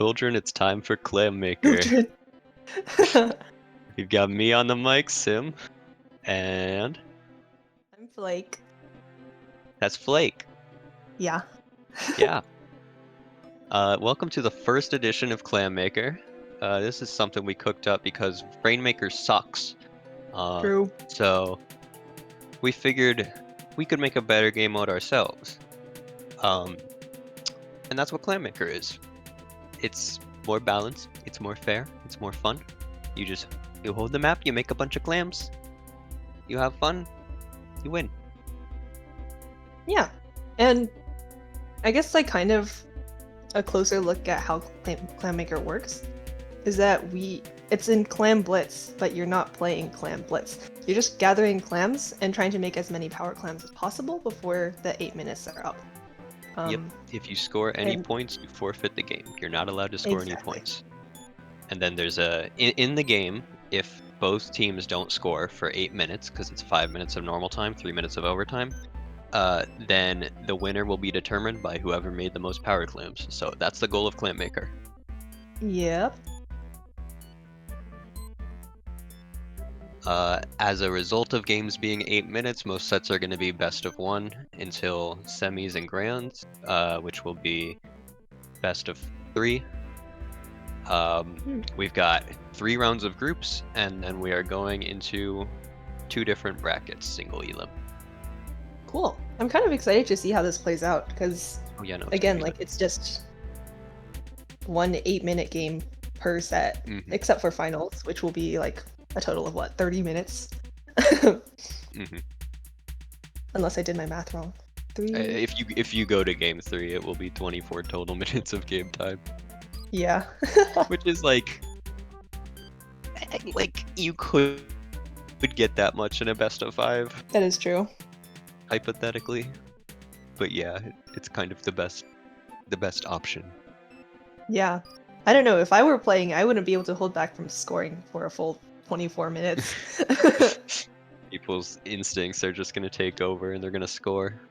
Children, it's time for Clammaker. Children. We've got me on the mic, Sim, and I'm Flake. that's Flake. Yeah. Yeah. Welcome to the first edition of Clammaker. This is something we cooked up because Rainmaker sucks. True. So we figured we could make a better game mode ourselves. And that's what Clammaker is. It's more balanced, it's more fair, it's more fun. You hold the map, you make a bunch of clams, you have fun, you win. Yeah. And I guess like kind of a closer look at how Clammaker works is that it's in Clam Blitz, but you're not playing Clam Blitz. You're just gathering clams and trying to make as many power clams as possible before the 8 minutes are up. Yep. If you score any points, you forfeit the game. You're not allowed to score any points. And then there's in the game, if both teams don't score for 8 minutes, because it's 5 minutes of normal time, 3 minutes of overtime, then the winner will be determined by whoever made the most power clams. So that's the goal of Clammaker. Yep. As a result of games being 8 minutes, most sets are going to be best of 1 until semis and grands, which will be best of 3. We've got 3 rounds of groups, and then we are going into 2 different brackets, single elim. Cool. I'm kind of excited to see how this plays out because, again, like it's just 1 8-minute game per set, except for finals, which will be like a total of 30 minutes? Unless I did my math wrong. 3. If you go to game 3, it will be 24 total minutes of game time. Yeah. Which is like you could get that much in a best of 5. That is true. Hypothetically. But yeah, it's kind of the best option. Yeah. I don't know, if I were playing, I wouldn't be able to hold back from scoring for a full 24 minutes. People's instincts are just gonna take over and they're gonna score.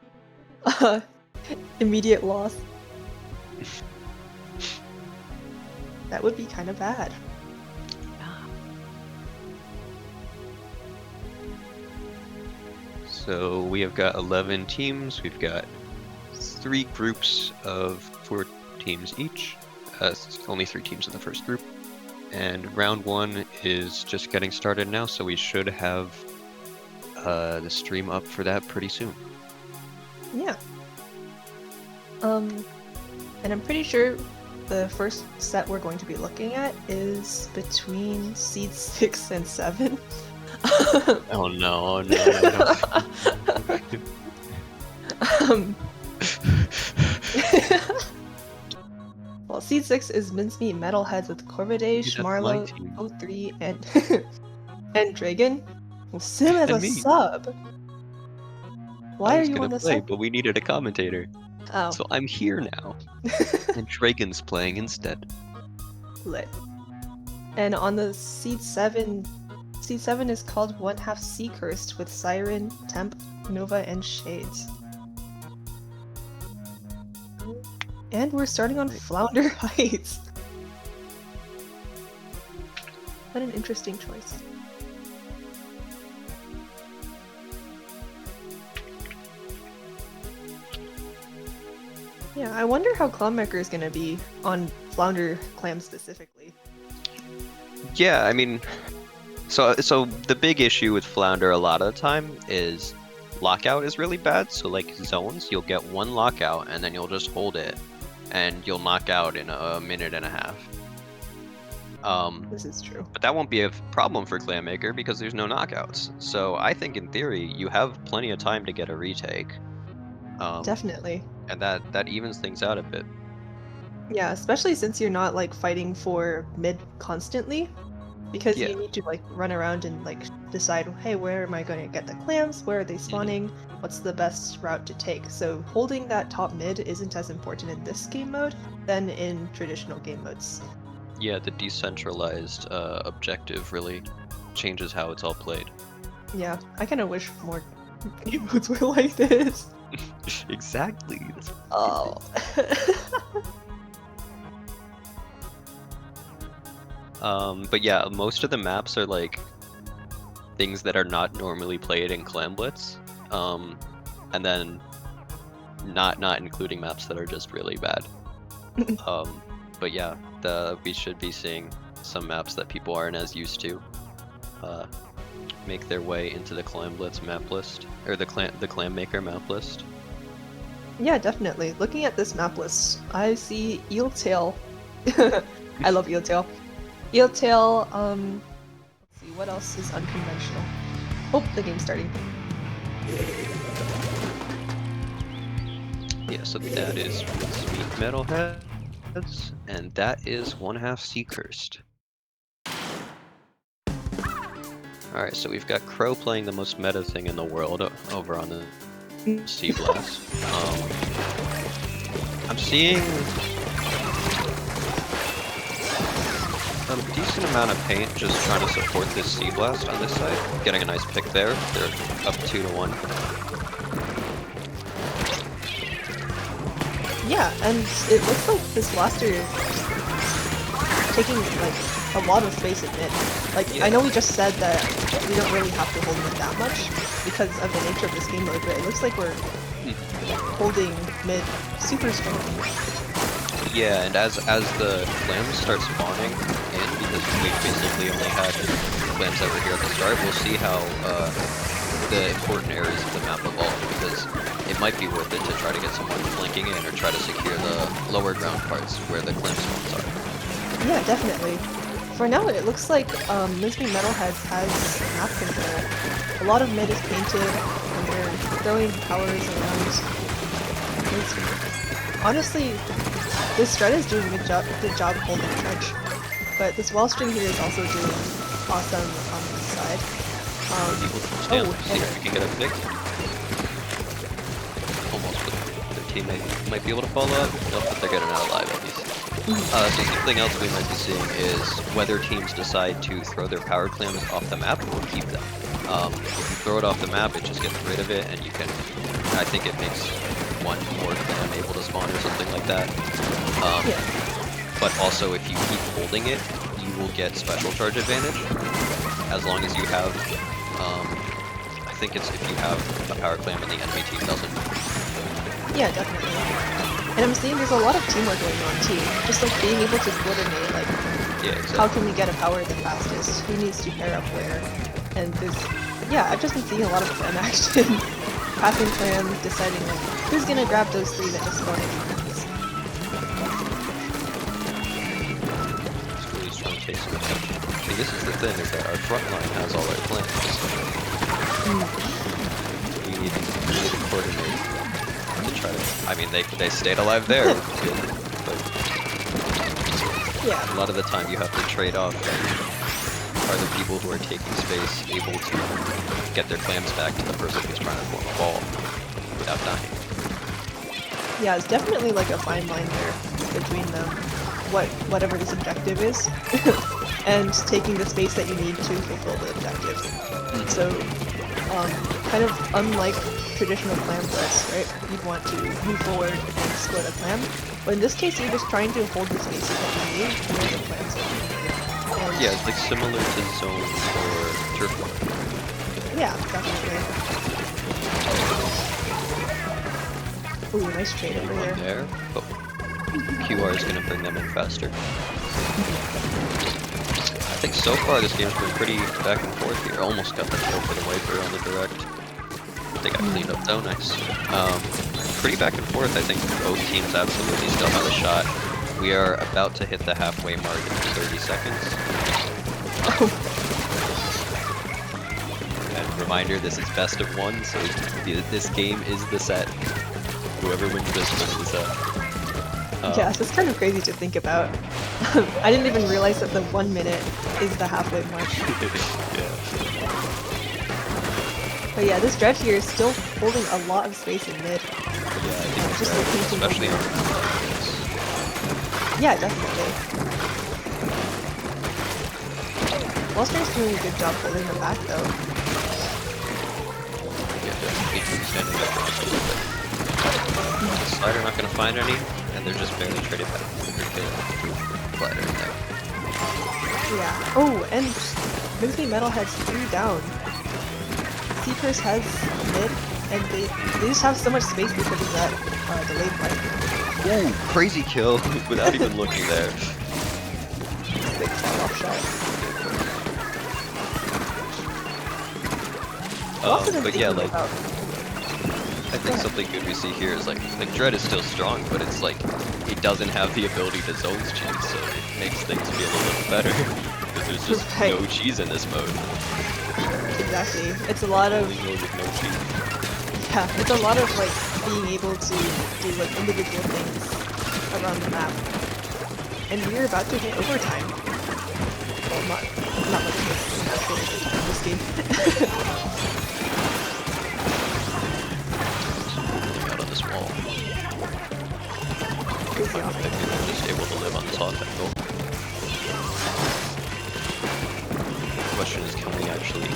Immediate loss. That would be kind of bad. So we have got 11 teams. We've got 3 groups of 4 teams each. Only 3 teams in the first group. And round 1 is just getting started now, so we should have the stream up for that pretty soon. Yeah. And I'm pretty sure the first set we're going to be looking at is between seeds 6 and 7. Oh no. Well, seed 6 is Mincemeat Metalheads with Corvidae, Marlowe, O3, and Dragon. Well, Sim as a sub. Why are you on the sub? But we needed a commentator. Oh. So I'm here now. And Dragon's playing instead. Lit. And on the seed 7 is called 1/2 Sea Cursed with Siren, Temp, Nova, and Shades. And we're starting on Flounder Heights. What an interesting choice. Yeah, I wonder how Clammaker is going to be on Flounder Clam specifically. Yeah, I mean, so the big issue with Flounder a lot of the time is lockout is really bad. So like zones, you'll get 1 lockout and then you'll just hold it and you'll knock out in a minute and a half. This is true. But that won't be a problem for Clammaker because there's no knockouts. So I think in theory you have plenty of time to get a retake. Definitely. And that evens things out a bit. Yeah, especially since you're not like fighting for mid constantly, because you need to like run around and like decide, hey, where am I going to get the clams? Where are they spawning? What's the best route to take? So holding that top mid isn't as important in this game mode than in traditional game modes. Yeah, the decentralized objective really changes how it's all played. Yeah, I kind of wish more game modes were like this. Exactly. Oh. But yeah, most of the maps are like things that are not normally played in Clam Blitz. And then not including maps that are just really bad. But yeah, we should be seeing some maps that people aren't as used to make their way into the Clam Blitz map list, or the Clammaker map list. Yeah, definitely. Looking at this map list, I see Eeltail. I love Eeltail. Eeltail, let's see, what else is unconventional? Oh, the game's starting. Yeah, so that is Sweet Metalheads, and that is 1/2 Sea Cursed. Alright, so we've got Crow playing the most meta thing in the world over on the Sea Blast. I'm seeing a decent amount of paint just trying to support this Sea Blast on this side. Getting a nice pick there. They're up 2-1. Yeah, and it looks like this blaster is taking like a lot of space in mid. Like, Yeah. I know we just said that we don't really have to hold mid that much because of the nature of this game mode, but it looks like we're holding mid super strong. Yeah, and as the clams start spawning in, because we basically only had clams that were here at the start, we'll see how the important areas of the map evolve, because it might be worth it to try to get someone flanking in or try to secure the lower ground parts where the clam spawns are. Yeah, definitely. For now, it looks like Misty Metalheads has map control. A lot of mid is painted, and they're throwing powers around. Honestly, this Strat is doing a good job holding trench, but this Wellstring here is also doing awesome on this side. See if we can get a pick. Almost, but their teammate might be able to follow up, but they're getting out alive at least. So something else we might be seeing is whether teams decide to throw their power clams off the map or keep them. If you throw it off the map, it just gets rid of it, and you can, I think it makes one more clam able to spawn or something like that. But also, if you keep holding it, you will get special charge advantage, as long as you have, I think it's if you have a power clam and the enemy team doesn't. Yeah, definitely. And I'm seeing there's a lot of teamwork going on too. Just like being able to coordinate, like, how can we get a power the fastest? Who needs to pair up where? And there's, yeah, I've just been seeing a lot of clam action. Passing clam, deciding like, who's gonna grab those three that just spawned in. It's really strong chase and attention. See, this is the thing, is that our front line has all our clams. We need to coordinate. To I mean, they stayed alive there, but yeah, a lot of the time you have to trade off. Are the people who are taking space able to get their clams back to the person who's trying to form a ball without dying? Yeah, it's definitely like a fine line there between whatever this objective is, and taking the space that you need to fulfill the objective. So, kind of unlike traditional clam blitz, right? You'd want to move forward and split a clam, but in this case, you're just trying to hold the spaces that you need to where the clams are. And yeah, it's like similar to zone or turf war. Yeah, definitely. Ooh, nice trade over One there. Oh, QR is going to bring them in faster. I think so far this game's been pretty back and forth here. Almost got the kill for the wiper on the direct. They got cleaned up though, nice. Pretty back and forth. I think both teams absolutely still have a shot. We are about to hit the halfway mark in 30 seconds. And reminder, this is best of one, so this game is the set. Whoever wins this wins the set. Yeah, so it's kind of crazy to think about. I didn't even realize that the 1 minute is the halfway mark. Yeah. But yeah, this dredge here is still holding a lot of space in mid. Yeah, I think just right. like Especially on yeah, definitely. Wellspring's doing a good job holding them back though. yeah, definitely standing up a little bit. Slider not going to find any, and they're just barely traded back. Slider in there. Yeah. Oh, and Grizzly Metalhead's 3 down. Seekers has mid, and they just have so much space because of that delayed fight. Ooh, crazy kill without even looking there. Big fall-off shot. But yeah, like, about... I think something good we see here is like Dread is still strong, but it's like he doesn't have the ability to zones cheese, so it makes things feel a little better because there's just no cheese in this mode. Exactly. It's a lot of no cheese. Yeah, it's a lot of like being able to do like individual things around the map. And we're about to hit overtime. Well, not like this game. This wall. I'm just able to live on this hot angle. The question is, can we actually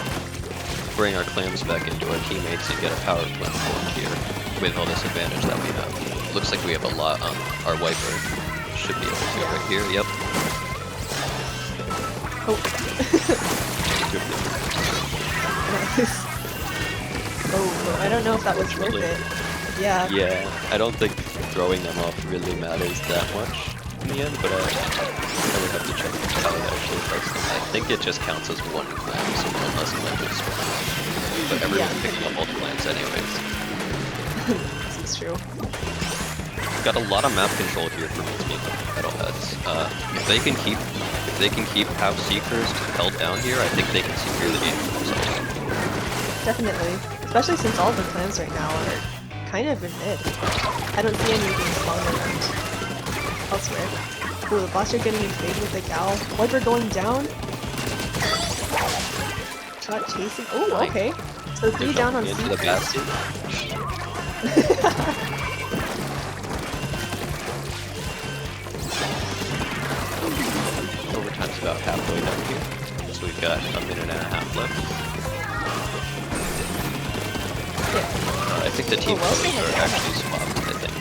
bring our clams back into our teammates and get a power platform here with all this advantage that we have? Looks like we have a lot on our wiper. Should be able to right here. Yep. Oh. Nice. Oh, I don't know if that was worth it. Yeah. Yeah, I don't think throwing them off really matters that much in the end, but I would have to check how it actually affects them. I think it just counts as one clan, so unless clan is spawn. But everyone's picking up all the clans anyways. This is true. Got a lot of map control here for Metalheads. If they can keep House Seekers held down here, I think they can secure the game for themselves. Definitely. Especially since all the clans right now are kind of in mid. I don't see anything slowing around elsewhere. Ooh, the Blaster getting invaded with the Gal. Wiper going down. Shot chasing. Oh, okay. So 3 down on into the basket. Overtime's about halfway done here. So we've got a minute and a half left. I think the team colors are actually swapped, I think.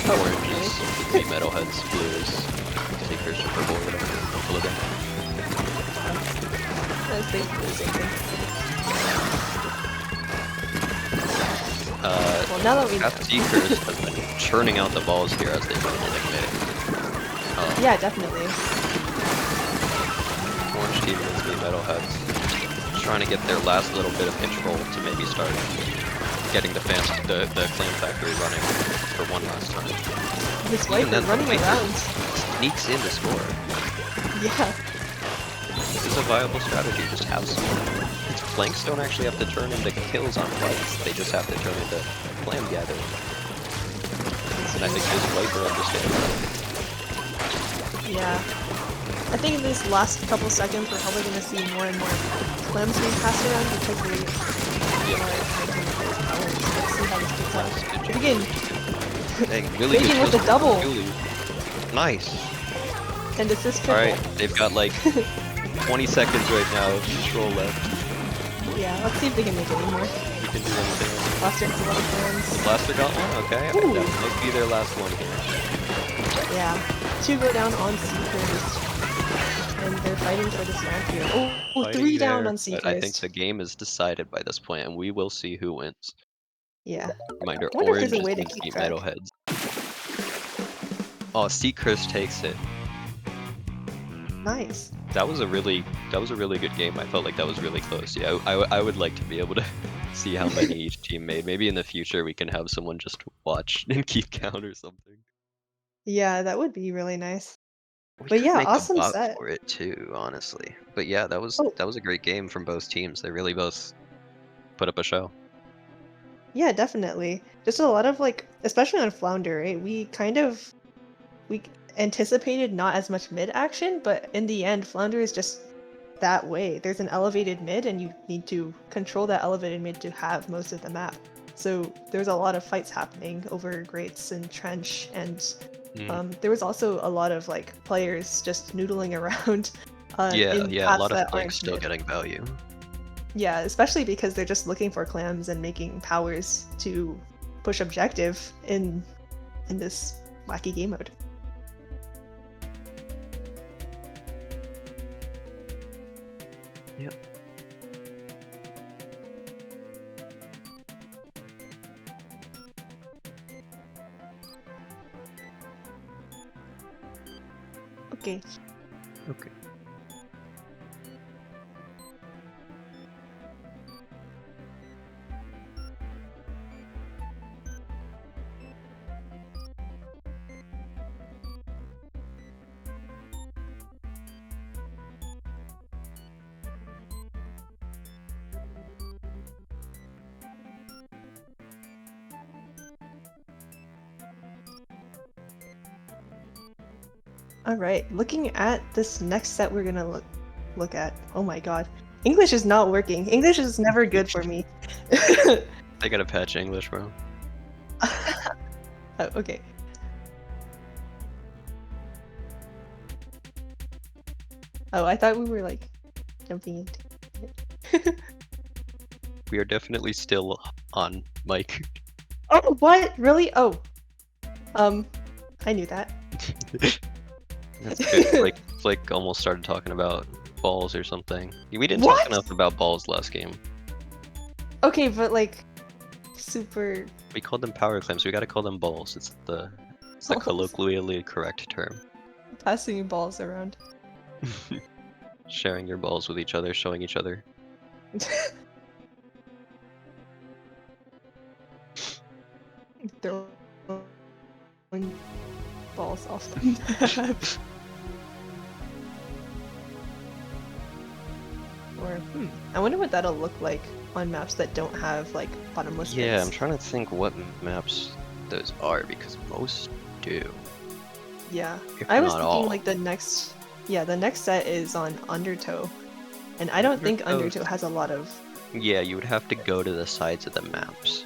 Orange is the Metalheads, blue is Seekers or purple or whatever. Purple again. That's basically the same thing. Well, now that we know. Seekers have been churning out the balls here as they've been holding mid. Yeah, definitely. Orange team against the Metalheads. Trying to get their last little bit of control to maybe start getting the clan factory running for one last time. This wiper running around sneaks in to score. Yeah. This is a viable strategy. Just have some. Its flanks don't actually have to turn into kills on fights. They just have to turn into clan gathering. And I think this wiper understands that. Yeah. I think in these last couple seconds we're probably going to see more and more clams being passed around because we are making those powers. Let's see how this gets out. Begin! Dang, really Begin with the double! Nice! And assist triple. Alright, they've got like 20 seconds right now of control left. Yeah, let's see if they can make any more. We can do anything. Blaster has a lot of clams. Blaster got one? Okay, that might be their last one here. Yeah. 2 go down on Seekers. And they're fighting for this round here. Oh, 3 down on Seekers. I think the game is decided by this point, and we will see who wins. Yeah. Reminder, I wonder if Orange there's a is way to going to keep beat track. Metalheads. Oh, Seekers takes it. Nice. That was a really good game. I felt like that was really close. Yeah, I would like to be able to see how many each team made. Maybe in the future we can have someone just watch and keep count or something. Yeah, that would be really nice. We But could yeah, make awesome a bot set. for it too, honestly. But yeah, that was a great game from both teams. They really both put up a show. Yeah, definitely. Just a lot of like, especially on Flounder, right? We anticipated not as much mid action, but in the end, Flounder is just that way. There's an elevated mid, and you need to control that elevated mid to have most of the map. So there's a lot of fights happening over grates and trench, and there was also a lot of like players just noodling around. A lot of flanks still getting value. Yeah, especially because they're just looking for clams and making powers to push objective in this wacky game mode. Okay. Okay. All right. Looking at this next set, we're gonna look at. Oh my God, English is not working. English is never good for me. They gotta patch English, bro. Oh, okay. Oh, I thought we were like jumping into it. We are definitely still on mic. Oh, what? Really? Oh. I knew that. That's good. Flake almost started talking about balls or something. We didn't talk What? enough about balls last game. Okay, but like super We called them power clams. We gotta call them balls. It's the balls. colloquially correct term. Passing balls around. Sharing your balls with each other, showing each other. Throwing balls off the map. Or I wonder what that'll look like on maps that don't have like bottomless Yeah, pits. I'm trying to think what maps those are because most do. Yeah, If I was not thinking all. like the next set is on Undertow, and I don't think Undertow has a lot of. Yeah, you would have to go to the sides of the maps.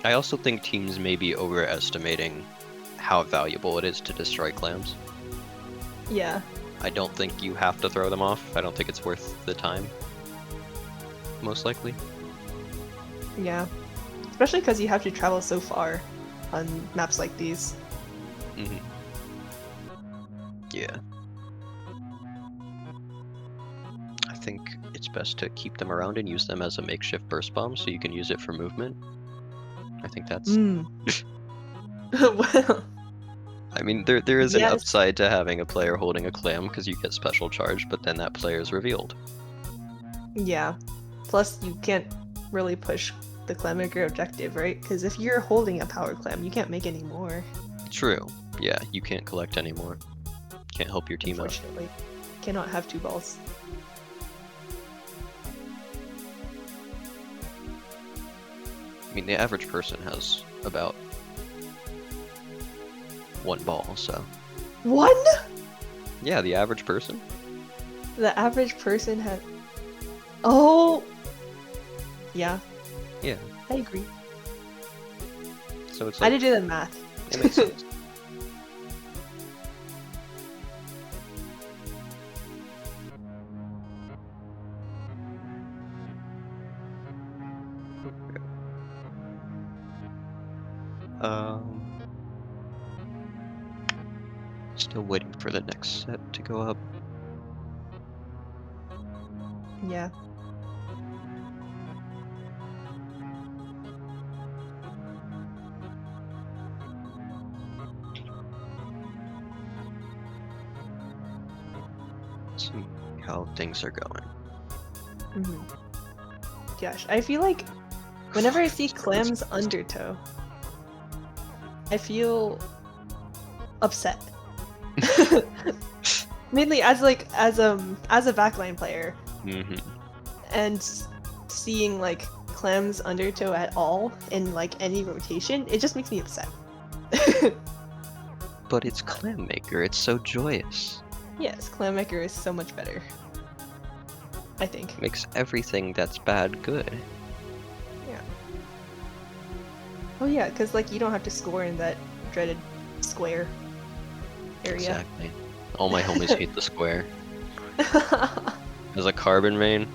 I also think teams may be overestimating how valuable it is to destroy clams. Yeah. I don't think you have to throw them off. I don't think it's worth the time. Most likely. Yeah. Especially because you have to travel so far on maps like these. Mm-hmm. Yeah. I think it's best to keep them around and use them as a makeshift burst bomb so you can use it for movement. I think that's... Well, I mean, there is an yes. upside to having a player holding a clam because you get special charge, but then that player is revealed. Yeah. Plus, you can't really push the Clammaker objective, right? Because if you're holding a power clam, you can't make any more. True. Yeah, you can't collect anymore. Can't help your team out. Unfortunately. Cannot have two balls. I mean, the average person has about one ball, so... One? Yeah, the average person? The average person has... Oh! Yeah. Yeah. I agree. So it's I like... had to do the math. It makes sense. Still waiting for the next set to go up. Yeah. See how things are going. Gosh, I feel like whenever I see Clam's Undertow, I feel upset. Mainly as a backline player, and seeing like Clam's Undertow at all in like any rotation, it just makes me upset. But it's Clammaker, it's so joyous. Yes, Clammaker is so much better. I think. Makes everything that's bad good. Yeah. Oh yeah, because like you don't have to score in that dreaded square area. Exactly. All my homies hate the square. As a carbon main,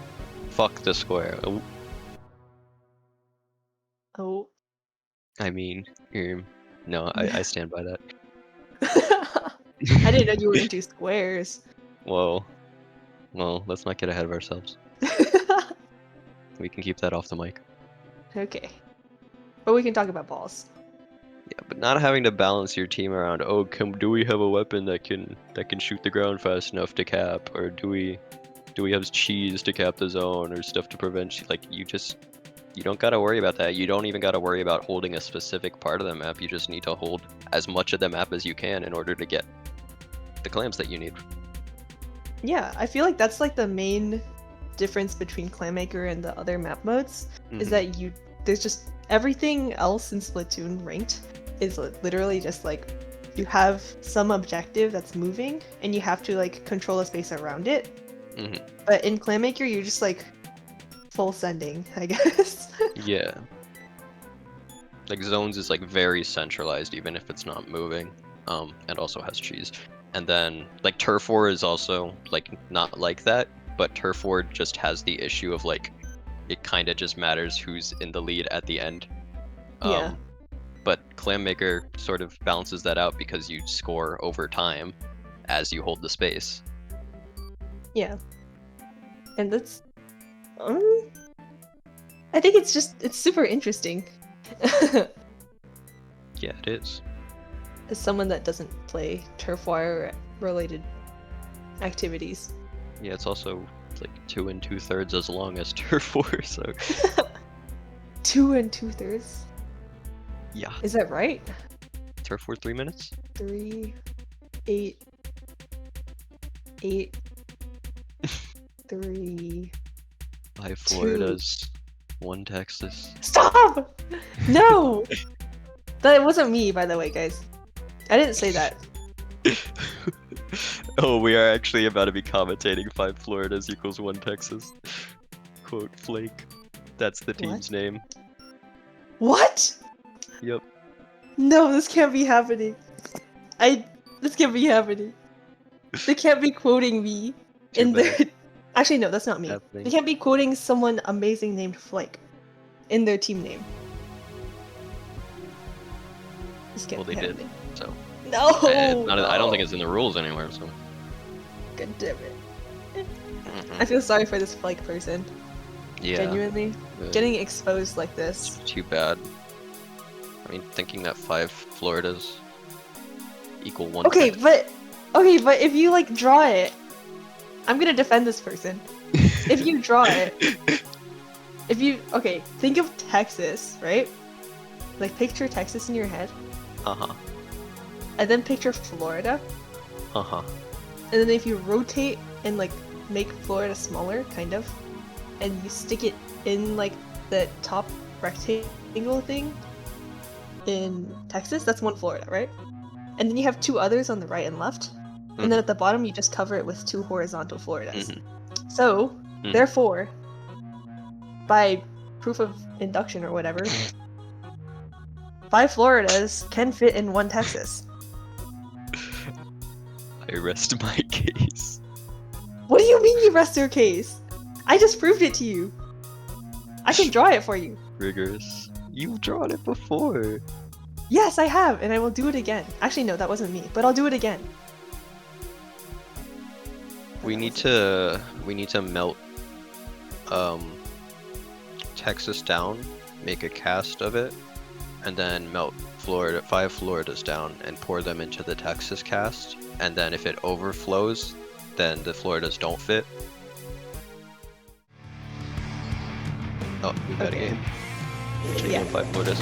fuck the square. Oh. Oh. I mean, no, I stand by that. I didn't know you were into squares. Whoa. Well, let's not get ahead of ourselves. We can keep that off the mic. Okay. But we can talk about balls. Yeah, but not having to balance your team around, oh, do we have a weapon that can shoot the ground fast enough to cap, or do we have cheese to cap the zone, or stuff to prevent like you don't gotta worry about that. You don't even gotta worry about holding a specific part of the map. You just need to hold as much of the map as you can in order to get the clams that you need. Yeah, I feel like that's like the main difference between Clammaker and the other map modes is that there's just everything else in Splatoon ranked is literally just like you have some objective that's moving and you have to like control the space around it. But in Clammaker, you're just like full sending, I guess. Yeah. Like zones is like very centralized even if it's not moving. And also has cheese. And then like turf war is also like not like that, but turf war just has the issue of like it kind of just matters who's in the lead at the end. Yeah. But Clammaker sort of balances that out because you score over time as you hold the space. Yeah. And that's I think it's super interesting. Yeah, it is. As someone that doesn't play turf wire related activities. Yeah, it's also like 2 2/3 as long as turf war, so 2 2/3. yeah. Is that right? Turf war 3 minutes? 3, 8, 8, 3. 5 Floridas, 1 Texas. Stop! No! That wasn't me, by the way, guys. I didn't say that. Oh, we are actually about to be commentating 5 Floridas equals 1 Texas. Quote, Flake. That's the team's name. What? Yep. No, this can't be happening. This can't be happening. They can't be quoting me in their... Actually, no, that's not me. Happening. They can't be quoting someone amazing named Flake in their team name. This can't Well, be they did, happening. so. No! I don't think it's in the rules anywhere, so. God damn it. I feel sorry for this Flake person. Yeah. Genuinely. Getting exposed like this. Too bad. I mean, thinking that 5 Floridas equal 1 Okay, Texas. but if you like draw it, I'm gonna defend this person. If you draw it, okay, think of Texas, right? Like picture Texas in your head. And then picture Florida. And then if you rotate and like make Florida smaller, kind of, and you stick it in like the top rectangle thing in Texas, that's 1 Florida, right? And then you have 2 others on the right and left. And then at the bottom, you just cover it with 2 horizontal Floridas. So, therefore, by proof of induction or whatever, 5 Floridas can fit in 1 Texas. I rest my case. What do you mean you rest your case? I just proved it to you. I can draw it for you. Rigorous. You've drawn it before. Yes, I have, and I will do it again. Actually, no, that wasn't me, but I'll do it again. We need to melt Texas down, make a cast of it, and then melt 5 Floridas down and pour them into the Texas cast. And then if it overflows, then the Floridas don't fit. Oh, we got a game. Yeah. 5 Floridas.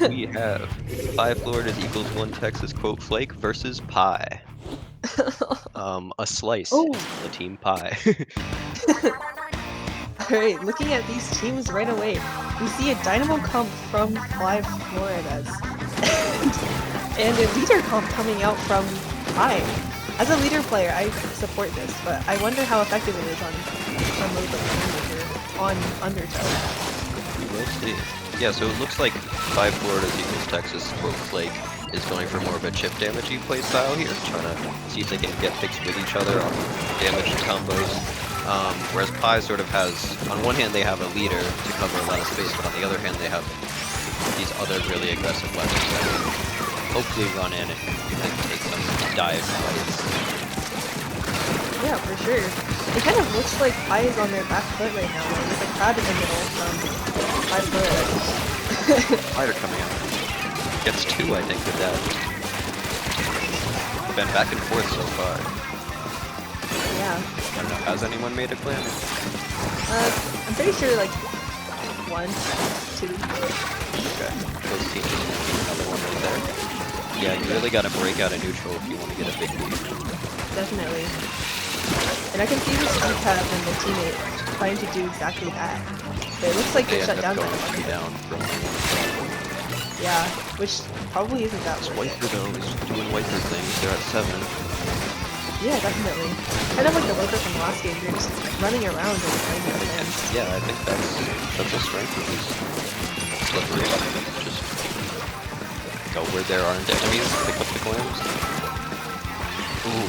We have 5 Floridas equals 1 Texas, quote, Flake versus Pie. A slice. Oh. The team Pie. Alright, looking at these teams right away, we see a Dynamo comp from 5 Floridas. and a leader comp coming out from Pie. As a leader player, I support this, but I wonder how effective it is on modes like Clammaker, on Undertow. We will see. Yeah, so it looks like 5 Floridas equals Texas, quote, Flake is going for more of a chip damagey playstyle here, trying to see if they can get fixed with each other on damage combos. Whereas Pie sort of has, on one hand they have a leader to cover a lot of space, but on the other hand they have these other really aggressive weapons that can hopefully run in and take some dive fights. Yeah, for sure. It kind of looks like Pie is on their back foot right now, like, with a crowd in the middle from 5 Floridas. Fighter coming out. gets 2, I think, with that. Been back and forth so far. Yeah. I don't know, has anyone made a clan? I'm pretty sure like 1, 2. Okay, those teams. Another one right there. Yeah, you really gotta break out a neutral if you want to get a big lead. Definitely. And I can see this recap and the teammate trying to do exactly that. But it looks like they shut down that one. Down from yeah, which probably isn't that worth Wiper though is doing Wiper things. They're at 7. Yeah, definitely. Kind of like the Wiper from last game. You're just running around and trying to defend. Yeah, I think that's a strength of these slippery. Just go where there aren't enemies, pick up the clams. Ooh,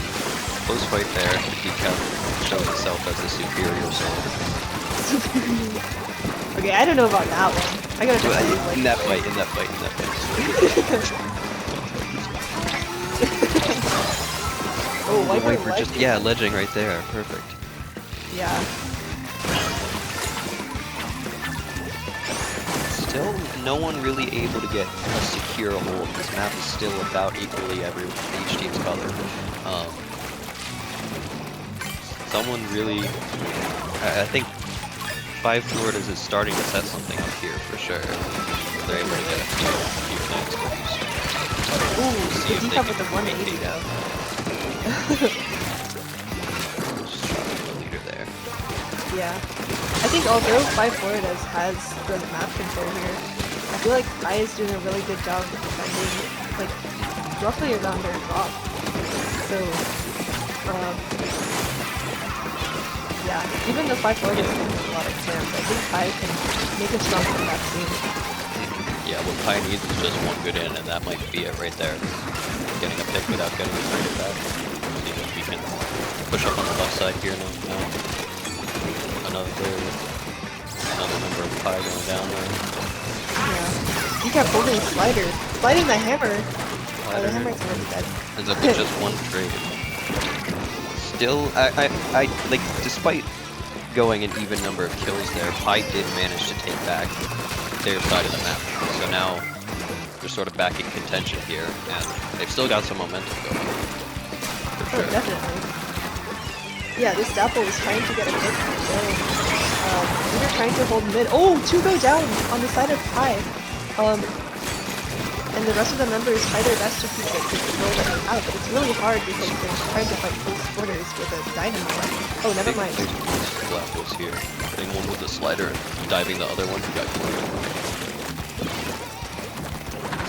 close fight there. He kept showing himself as a superior soul. Okay, I don't know about that one. I gotta just like... in that fight. Oh, Wiper just ledging right there. Perfect. Yeah. Still, no one really able to get a secure hold. This map is still about equally each team's color. Someone really, I think 5 Floridas is starting to set something up here for sure. They're able to get a few plants produced. Ooh, the decap with the 180 though. Just trying to get a leader there. Yeah. I think although 5 Floridas has the map control here, I feel like Pi is doing a really good job of defending, like, roughly around their drop. So, yeah, even though 5 Floridas can have a lot of camps, I think Pi can make a strong comeback soon. Yeah, what Pi needs is just one good in, and that might be it right there. Getting a pick without getting a traded back. See if we can push up on the left side here. No. Another member of Pi going down there. Yeah. He kept holding slider. Sliding the hammer. Oh, the hammer's already dead. Ends up with just one trade. Still, I like, despite going an even number of kills there, Pi did manage to take back their side of the map. So now they're sort of back in contention here, and they've still got some momentum going. For sure. Oh, definitely. Yeah, this Dapple was trying to get a hit from we were trying to hold mid. Oh, 2 go down on the side of Pi. And the rest of the members try their best to keep it control them out, but it's really hard because they're trying to fight close quarters with a dynamo. Oh, never mind. Left was here. Hitting one with the slider and diving the other one who got killed.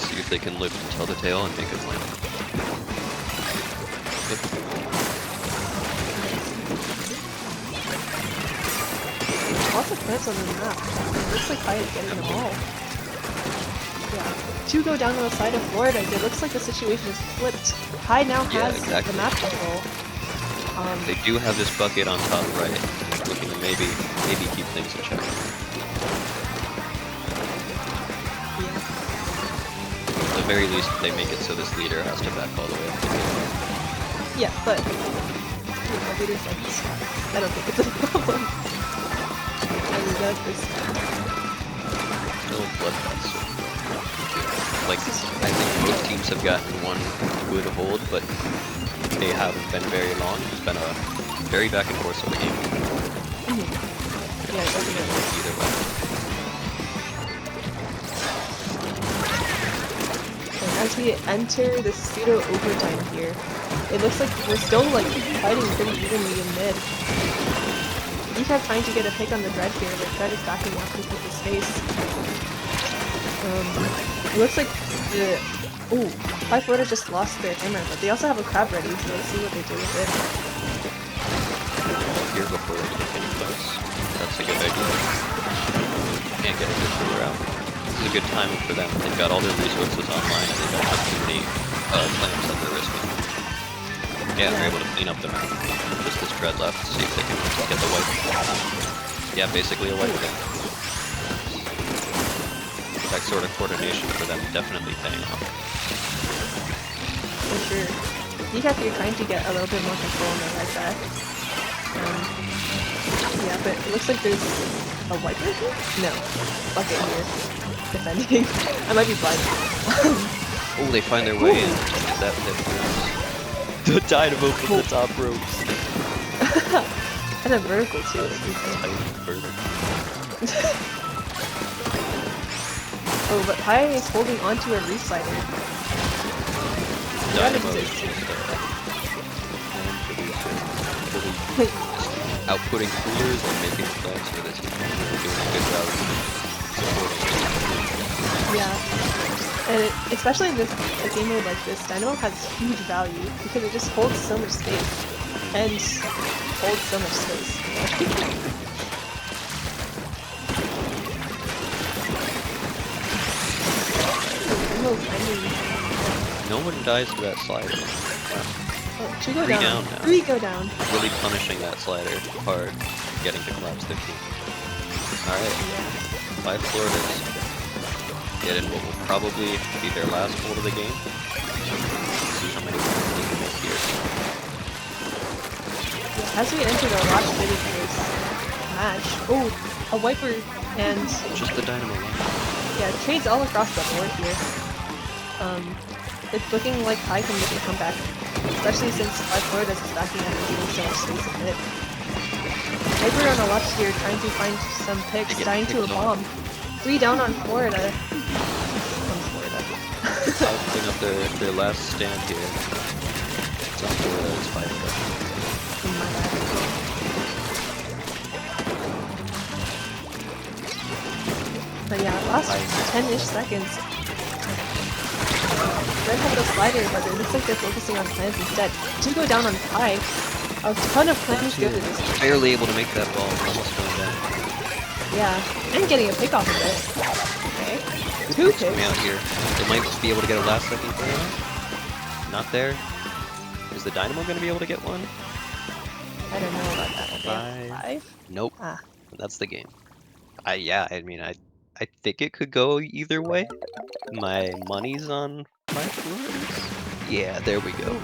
See if they can live to tell the tale and make it land. Lots of plants on the map. It looks like Pi is getting them all. Yeah. 2 go down on the side of Florida. It looks like the situation is flipped. Pi now has the map control. They do have this bucket on top right, looking to maybe keep things in check. Yeah. At the very least, they make it so this leader has to back all the way up to the game. Yeah, but the leader's like this. I don't think it's a problem. And we got this. Still bloodbath. Like, I think both teams have gotten one good hold, but they haven't been very long. It's been a very back and forth sort of game. Yeah, definitely. Either way. And as we enter the pseudo overtime here, it looks like we're still like fighting pretty evenly in mid. We have trying to get a pick on the Dread here, but Dread is backing up to keep the space. It looks like the... Ooh, 5 Florida just lost their hammer, but they also have a crab ready, so let's see what they do with it. Here before they take any place. That's a good idea. Can't get a good figure out. This is a good timing for them. They've got all their resources online and they don't have too many claims that they're risking. Yeah, they're able to clean up the map. Just this Dread left to see if they can get the wipe. Yeah, basically a wipe there. That sort of coordination for them definitely paying off. For sure. Decaf, you're trying to get a little bit more control on the right back. Yeah, but it looks like there's a wiper here? No. Bucket here. Defending. I might be blind. Oh, they find their way in. That the dynamo from the top ropes. And a vertical too. Oh, but Pi is holding onto a reslider. Dynamo is just outputting coolers and making flags for the team. They're doing a good job supporting. Yeah. And especially in a game mode like this, Dynamo has huge value because it just holds so much space. And holds so much space. No one dies to that slider. Oh, should go Three down. down now. 3 go down. Really punishing that slider hard, getting to collapse 15. Alright, 5 Floridas. Get in what will probably be their last hold of the game. See how many points they can make here. As we enter the last bit of this match, oh, a wiper and Just the dynamo one. yeah, trades all across the board here. It's looking like Pi can make a comeback, especially since 5 Floridas is backing up and giving so much space in it. Viper on the left here, trying to find some picks, dying to a bomb. 3 down on Florida. Putting up their last stand here. It's on Florida, it's 5 But yeah, last 10-ish seconds. Red have the slider, but it looks like they're focusing on clans instead. 2 go down on Pi. A ton of clans go to this. Barely able to make that ball, almost going down. Yeah, and getting a pick off of it. Okay. 2 picks. Coming out here. They might be able to get a last second play. Not there. Is the Dynamo going to be able to get one? I don't know about that. Okay. 5? Nope. Ah. That's the game. Yeah, I mean, I think it could go either way. My money's on 5 Floridas. Yeah, there we go.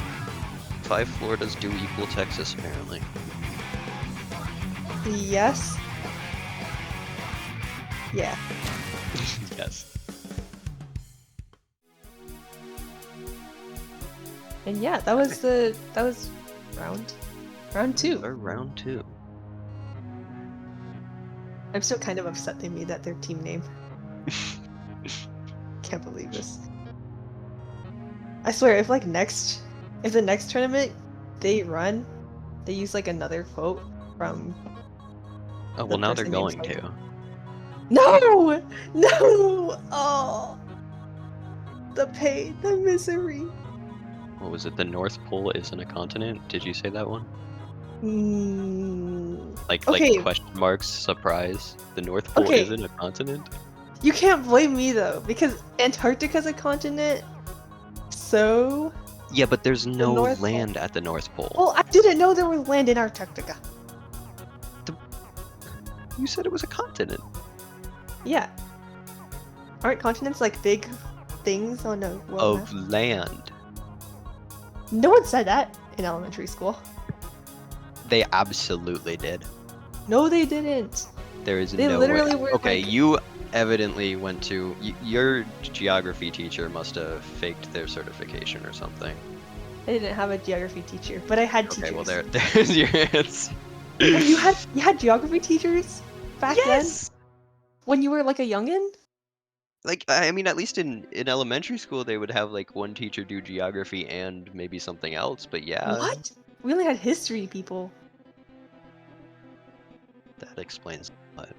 5 Floridas do equal Texas, apparently. Yes. Yeah. Yes. And yeah, that was round 2. Or round 2. I'm still kind of upset they made that their team name. Can't believe this. I swear, if the next tournament they use like another quote from. Oh well, now they're going to. No! No! Oh! The pain, the misery. What was it? The North Pole isn't a continent? Did you say that one? Like question marks, surprise. The North Pole isn't a continent? You can't blame me though, because Antarctica's a continent. So yeah, but there's no land at the North Pole. Well, I didn't know there was land in Antarctica. You said it was a continent. Yeah. Aren't continents like big things on a world of map? Land. No one said that in elementary school. They absolutely did. No, they didn't. There is they no literally way. Were okay, like... you evidently went to your geography teacher must have faked their certification or something. I didn't have a geography teacher, but I had teachers. Okay, well there's your answer. you had geography teachers back then? When you were like a youngin'? Like, I mean, at least in elementary school, they would have like one teacher do geography and maybe something else, but yeah. What? We only had history people. That explains what.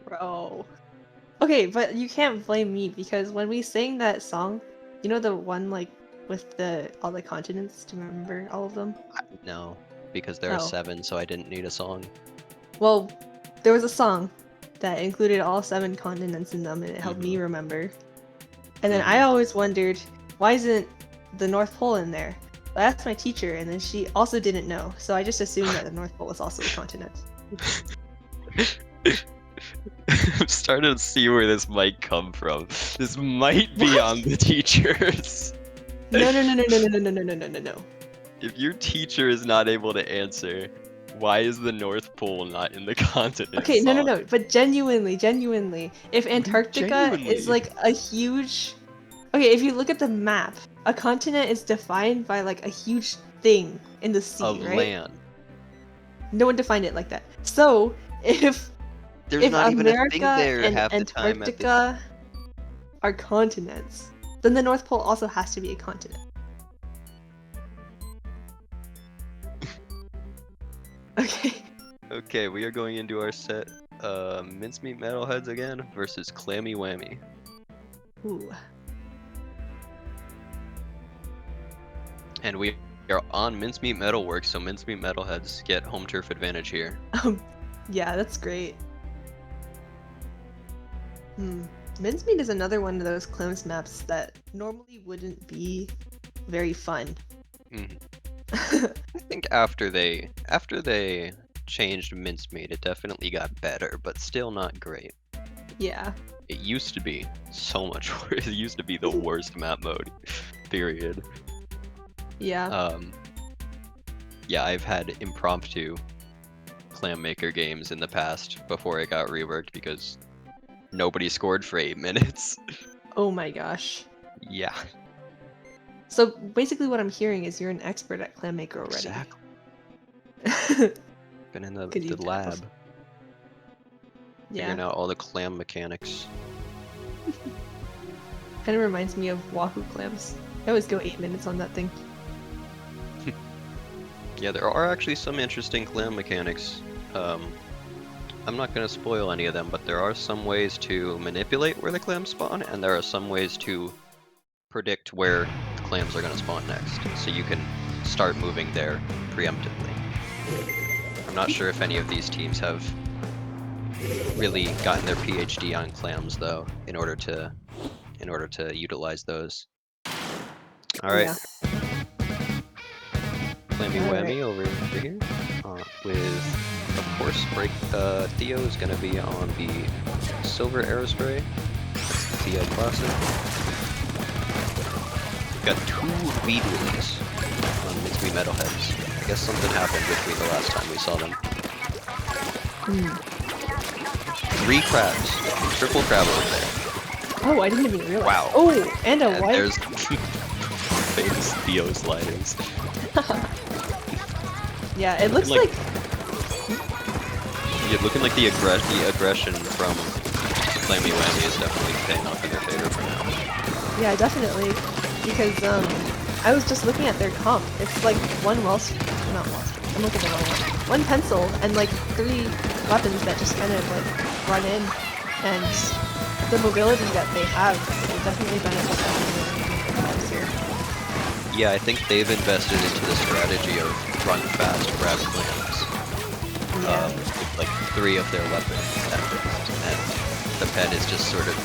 Bro. Okay, but you can't blame me because when we sang that song, you know the one like with all the continents, do you remember all of them? No, because there are 7, so I didn't need a song. Well, there was a song that included all 7 continents in them, and it helped me remember. And then I always wondered, why isn't the North Pole in there? I asked my teacher, and then she also didn't know, so I just assumed that the North Pole was also a continent. I'm starting to see where this might come from. This might be on the teachers. No. If your teacher is not able to answer, why is the North Pole not in the continent? Okay, song? No. But genuinely, if Antarctica is like a huge... Okay, if you look at the map, a continent is defined by like a huge thing in the sea, Of right? land. No one defined it like that. So if There's not even a thing America there and half the time at the. Antarctica are continents, then the North Pole also has to be a continent. Okay. Okay, we are going into our set. Mincemeat Metalheads again versus Clammy Whammy. Ooh. And we are on Mincemeat Metalworks, so Mincemeat Metalheads get home turf advantage here. Yeah, that's great. Mincemeat is another one of those Clems maps that normally wouldn't be very fun. I think after they changed Mincemeat, it definitely got better, but still not great. Yeah. It used to be so much worse. It used to be the worst map mode, period. Yeah. Yeah, I've had impromptu Clammaker games in the past before it got reworked because nobody scored for 8 minutes. Oh my gosh. Yeah. So basically what I'm hearing is you're an expert at Clammaker already. Exactly. Been in the you tell lab. us? Figuring Yeah. out all the clam mechanics. Kind of reminds me of Wahoo clams. I always go 8 minutes on that thing. Yeah, there are actually some interesting clam mechanics. I'm not going to spoil any of them, but there are some ways to manipulate where the clams spawn, and there are some ways to predict where the clams are going to spawn next, so you can start moving there preemptively. I'm not sure if any of these teams have really gotten their PhD on clams, though, in order to utilize those. All right. Yeah. Clammy Whammy over here, with, of course, Theo is going to be on the Silver Aerospray. That's the TI Classic. We've got 2 V-dualies on Mincemeat Metalheads. I guess something happened between the last time we saw them. 3 crabs. Triple crab over there. Oh, I didn't even realize. Wow. Oh, and a white. There's famous Theo sliders. Yeah, it looks Like- like Yeah, looking like the aggression from Clammy Whammy is definitely paying off in their favor for now. yeah, definitely. Because I was just looking at their comp. It's like not wall streak. I'm looking at the wrong one. 1 pencil and like 3 weapons that just kind of like run in, and the mobility that they have will definitely benefit them here. Yeah, I think they've invested into the strategy of run fast, grab clams. Yeah. With like 3 of their weapons at least, and the pen is just sort of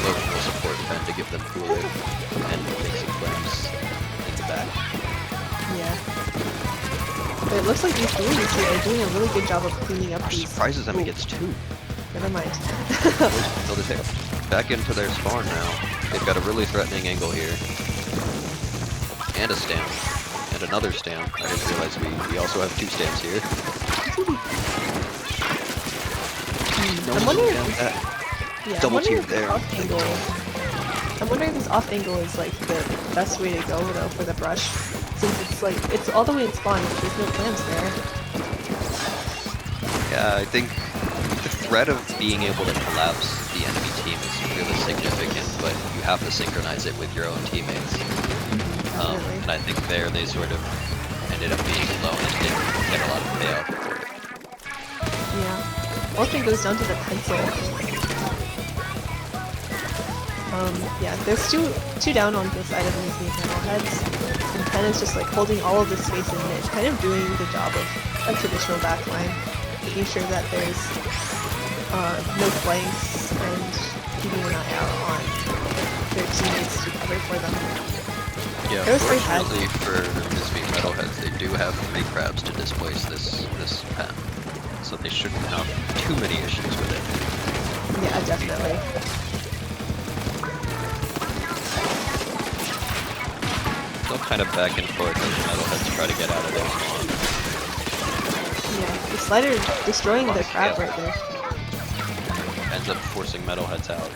emotional support pen to give them cooler and make some clams in the back. Yeah. But it looks like these dualies here are doing a really good job of cleaning up Our these. surprises them Ooh, against 2. Never mind. Build a tail. Back into their spawn now. They've got a really threatening angle here. And a stamp. And another stamp. I didn't realize we also have 2 stamps here. I'm wondering down if, that. yeah, Double I'm wondering team if this there. off angle. I'm wondering if this off angle is like the best way to go though for the brush, since it's like it's all the way in spawn. There's no clams there. Yeah, I think the threat of being able to collapse the enemy team is really significant, but you have to synchronize it with your own teammates. Definitely. And I think there they sort of ended up being alone and didn't get a lot of payoff for it. Yeah. Often goes down to the pencil. Yeah, there's two down on the side of these metalheads. And Pen is just like holding all of the space in mid, kind of doing the job of a traditional backline, making sure that there's no flanks and keeping an eye out on their teammates to cover for them. Yeah, Aerospace has- fortunately for Mincemeat Metalheads, they do have 3 crabs to displace this pen, so they shouldn't have too many issues with it. Yeah, definitely. Still kind of back and forth as Metalheads try to get out of their spawn. Yeah, the slider destroying the crab right there. Ends up forcing Metalheads out.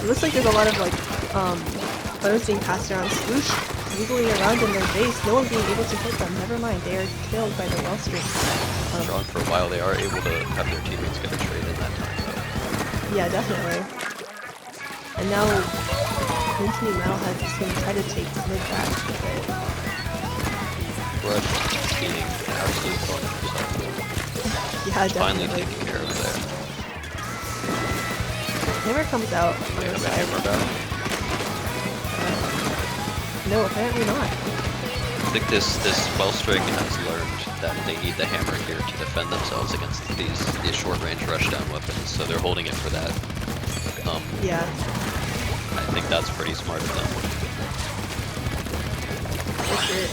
It looks like there's a lot of like buttons being passed around. Swoosh wiggling around in their base, no one being able to hit them. Never mind, they are killed by the wellstream. Strong for a while, they are able to have their teammates get a trade in that time. Yeah, definitely. And now Minty Metalhead is going to try to take mid back with it. Rush being an absolute fun himself. Yeah, definitely. Finally taking care of there. Hammer comes out on They the have a side. hammer battle. No, apparently not. I think this Wellstring has learned that they need the hammer here to defend themselves against these short-range rushdown weapons, so they're holding it for that. Yeah. I think that's pretty smart of them. For sure.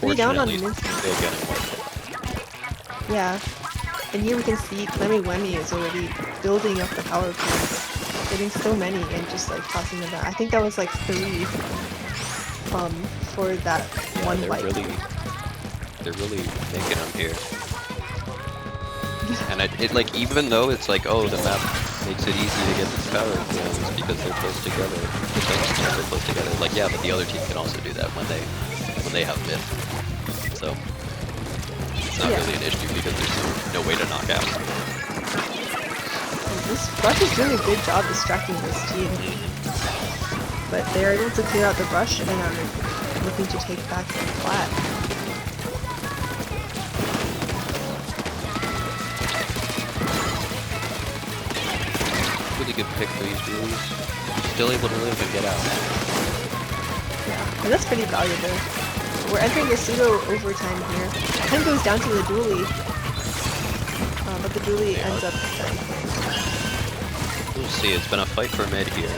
3 down on Fortunately, Minty. still getting more. Yeah. And here we can see Clammy Wemmy is already building up the power plants, getting so many and just like tossing them out. I think that was like 3 for that one they're light. They're really making them here. And it like, even though it's like, oh, the map makes it easy to get these power plants because they're close together. They're close together. Like, yeah, but the other team can also do that when they have mid. So it's not really an issue because there's no way to knock out. This brush is doing a good job distracting this team. But they're able to clear out the brush and are looking to take back the flat. Really good pick for these duels. Still able to live and get out. Yeah, and that's pretty valuable. We're entering a pseudo overtime here. Time goes down to the dually. But the dually ends up dying. We'll see, it's been a fight for mid here.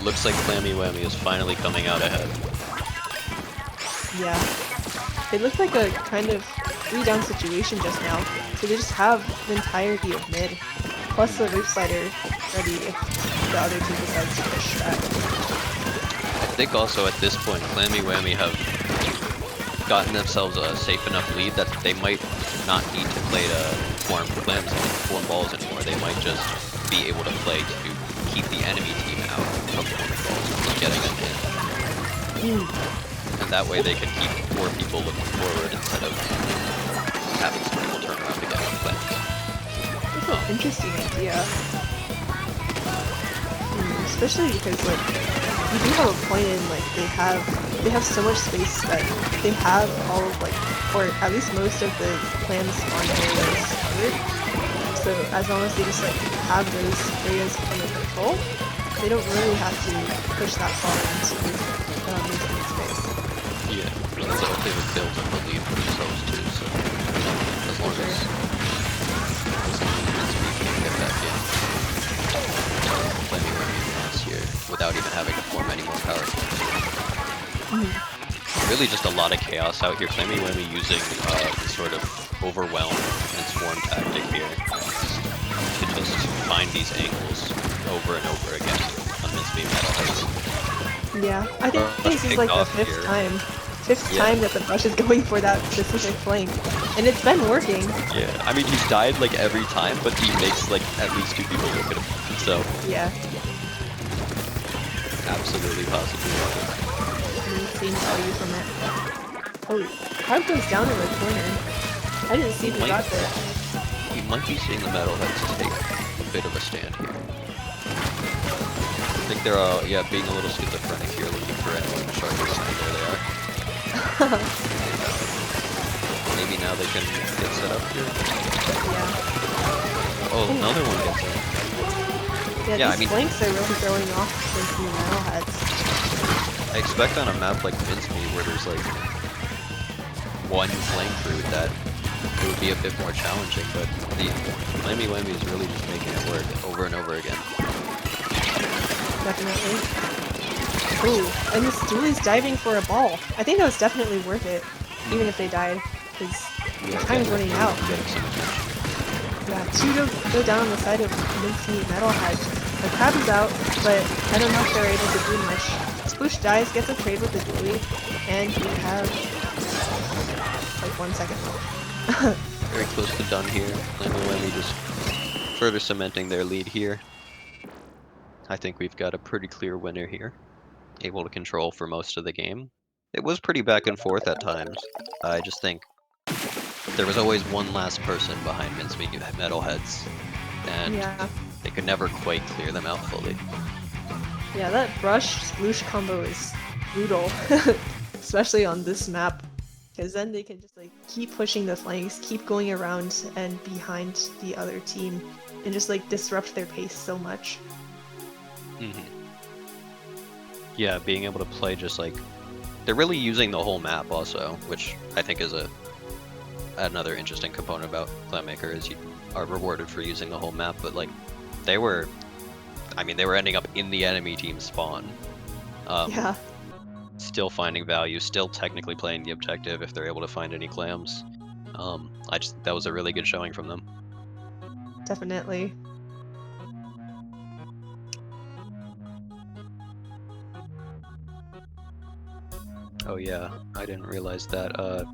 Looks like Clammy Whammy is finally coming out ahead. Yeah. It looked like a kind of 3-down situation just now. So they just have the entirety of mid, plus the roof slider ready if the other team decides to push that. I think also at this point, Clammy Whammy have gotten themselves a safe enough lead that they might not need to play to form balls anymore. They might just be able to play to keep the enemy team out of forming balls and getting them in. And that way they can keep 4 people looking forward instead of having some people turn around to get on plans. That's an interesting idea. Especially because like you do have a point in like they have so much space that they have all of like, or at least most of the planned spawn areas covered. So as long as they just like have those areas under control, they don't really have to push that far into making space. Yeah, that's what they've built up a lead for themselves too, so as long as we can get back in, plenty of wins here without even having to form any more power. Really just a lot of chaos out here. Clammy Whammy using the sort of overwhelm and swarm tactic here to just find these angles over and over again on this beam metal. Yeah, I think this is like the 5th time. 5th time that the brush is going for that specific flank. And it's been working. Yeah, I mean he's died like every time, but he makes like at least 2 people look at him. So yeah. Absolutely possibly working. Insane value from it. Oh, crowd goes down in the corner. I didn't see who got there. He might be seeing the metalheads take a bit of a stand here. I think they're being a little schizophrenic here, looking for anyone to shark behind. There they are. Maybe now they can get set up here. Yeah. Oh, another one gets in. Yeah, these flanks are really throwing off against the metalheads. I expect on a map like Mincemeat where there's like one flank route that it would be a bit more challenging, but the Clammy Whammy is really just making it work over and over again. Definitely. Ooh, and this duel's diving for a ball. I think that was definitely worth it, even if they died, because time is running out. Yeah, 2 go down on the side of Mincemeat Metalhead. The crab is out, but I don't know if they're able to do much. Sploosh dies, gets a trade with the dually, and we have like 1 second left. Very close to done here. Clammy Whammy just further cementing their lead here. I think we've got a pretty clear winner here. Able to control for most of the game. It was pretty back and forth at times. I just think there was always one last person behind Mincemeat Metalheads, and Yeah. they could never quite clear them out fully. Yeah, that brush sploosh combo is brutal, especially on this map, because then they can just like keep pushing the flanks, keep going around and behind the other team, and just like disrupt their pace so much. Yeah, being able to play just like they're really using the whole map also, which I think is another interesting component about Clammaker is you are rewarded for using the whole map, but like they were ending up in the enemy team spawn. Yeah, Still finding value, still technically playing the objective if they're able to find any clams. I just think that was a really good showing from them. definitely. Oh yeah, I didn't realize that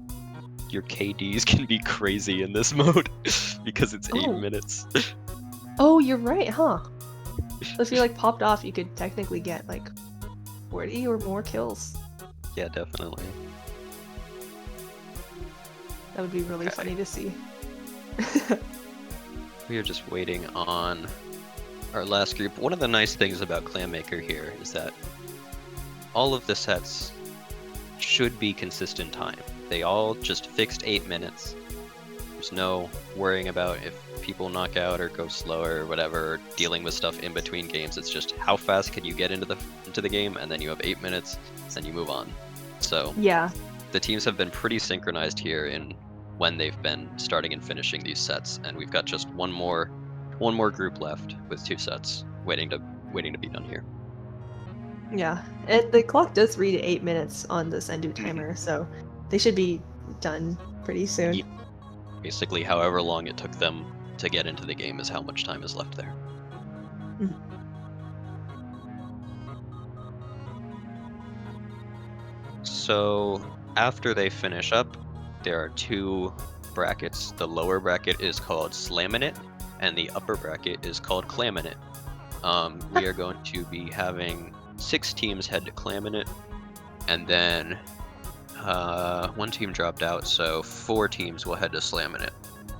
your KDs can be crazy in this mode because it's 8 Oh. minutes. Oh, you're right, huh? So if you like popped off, you could technically get like 40 or more kills. Yeah, definitely. That would be really funny to see. We are just waiting on our last group. One of the nice things about Clammaker here is that all of the sets should be consistent time. They all just fixed 8 minutes. There's no worrying about if people knock out or go slower or whatever, or dealing with stuff in between games. It's just how fast can you get into the game, and then you have 8 minutes, then you move on. So Yeah, the teams have been pretty synchronized here in when they've been starting and finishing these sets, and we've got just one more group left with 2 sets waiting to be done here. yeah. And the clock does read 8 minutes on the Sendu timer, so they should be done pretty soon. Yeah. Basically, however long it took them to get into the game is how much time is left there. Mhm. So after they finish up, there are 2 brackets. The lower bracket is called Slammin' and the upper bracket is called Clammin' We are going to be having 6 teams head to Clammin' and then one team dropped out, so 4 teams will head to Slammin'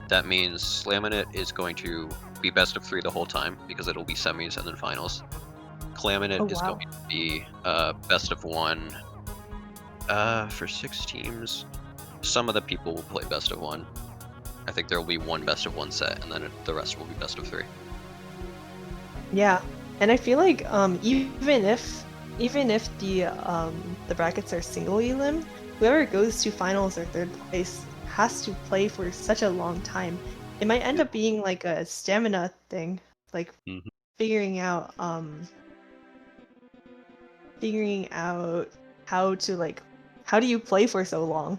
That means Slammin' is going to be best of 3 the whole time because it'll be semis and then finals. Clammin' Oh, is wow. going to be best of 1 for 6 teams. Some of the people will play best of 1. I think there will be one best of 1 set, and then the rest will be best of 3. Yeah, and I feel like even if the brackets are single elim, whoever goes to finals or third place has to play for such a long time. It might end up being like a stamina thing, like Mhm. figuring out how to like how do you play for so long?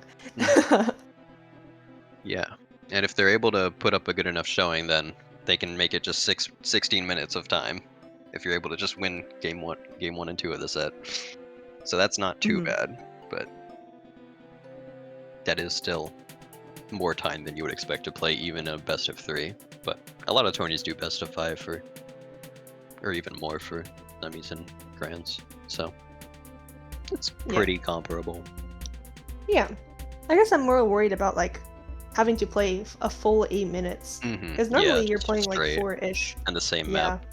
Yeah, and if they're able to put up a good enough showing, then they can make it just 16 minutes of time. If you're able to just win game 1 and 2 of the set, so that's not too Mhm. bad, but that is still more time than you would expect to play even a best of 3. But a lot of tourneys do best of 5 or even more for semis and grands, so it's Yeah. pretty comparable. Yeah. I guess I'm more worried about like having to play a full 8 minutes. Because Yeah, normally you're just playing like straight 4-ish. and the same Yeah. map,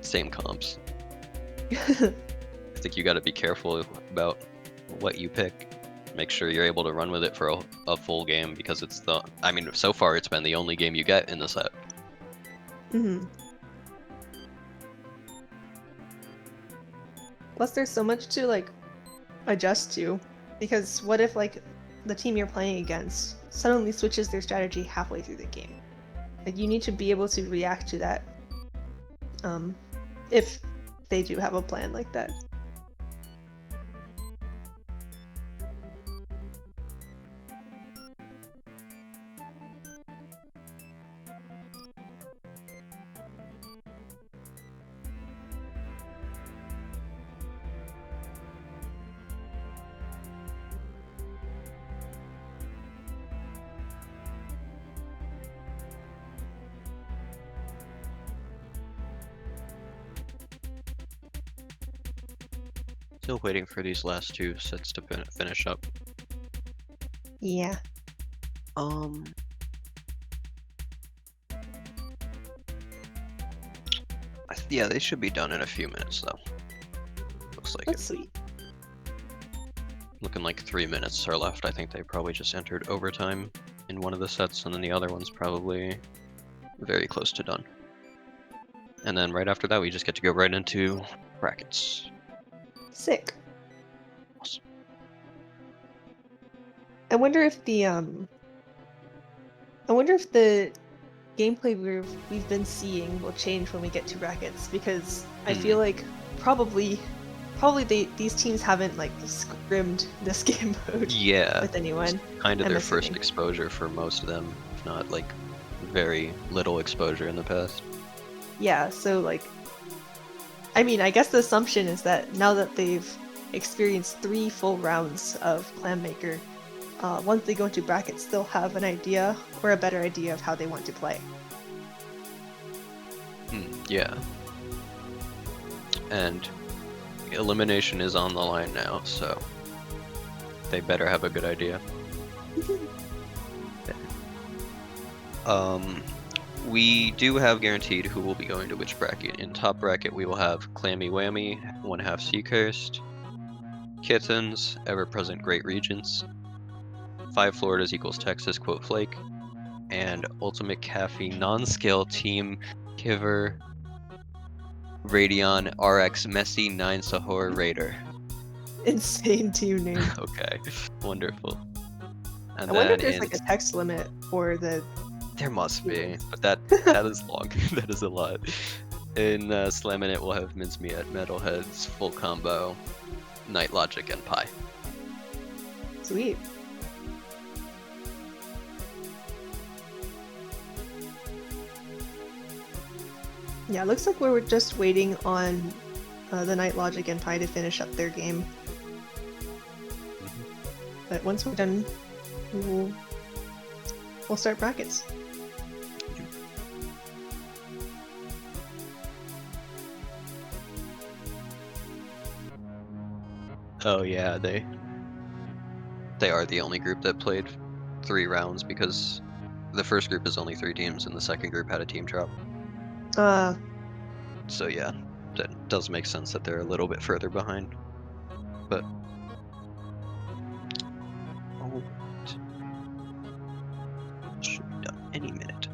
same comps. I think you got to be careful about what you pick. Make sure you're able to run with it for a full game because it's so far it's been the only game you get in the set. hmm Plus there's so much to like adjust to. Because what if like the team you're playing against suddenly switches their strategy halfway through the game? Like you need to be able to react to that. If they do have a plan like that. Still waiting for these last two sets to finish up. Yeah. Yeah, they should be done in a few minutes though. Looks like That's it. sweet. Looking like 3 minutes are left. I think they probably just entered overtime in one of the sets, and then the other one's probably very close to done. And then right after that, we just get to go right into brackets. Sick. Awesome. I wonder if the gameplay we've been seeing will change when we get to brackets, because I feel like probably these teams haven't like scrimmed this game mode with anyone. It's kind of their first exposure for most of them, if not like very little exposure in the past. Yeah, so like, I mean, I guess the assumption is that now that they've experienced 3 full rounds of Clammaker, once they go into brackets, they'll have an idea or a better idea of how they want to play. Yeah. And elimination is on the line now, so they better have a good idea. We do have guaranteed who will be going to which bracket. In top bracket, we will have Clammy Whammy, 1/2 Seacoast, Kittens, Ever-Present Great Regents, 5 Floridas equals Texas, quote Flake, and Ultimate Caffey non-scale Team Kiver, Radeon, RX, Messi, 9 Sahor, Raider. Insane team name. Okay, wonderful. And I wonder if there's like a text limit for the... There must be, but that is long. That is a lot. In Slamming It, we'll have Mincemeat, Metalheads, Full Combo, Night Logic, and Pi. Sweet. Yeah, it looks like we're just waiting on the Night Logic and Pi to finish up their game. But once we're done, we'll start brackets. Oh yeah, they are the only group that played 3 rounds, because the first group is only 3 teams and the second group had a team drop. So yeah, that does make sense that they're a little bit further behind. But should be done any minute.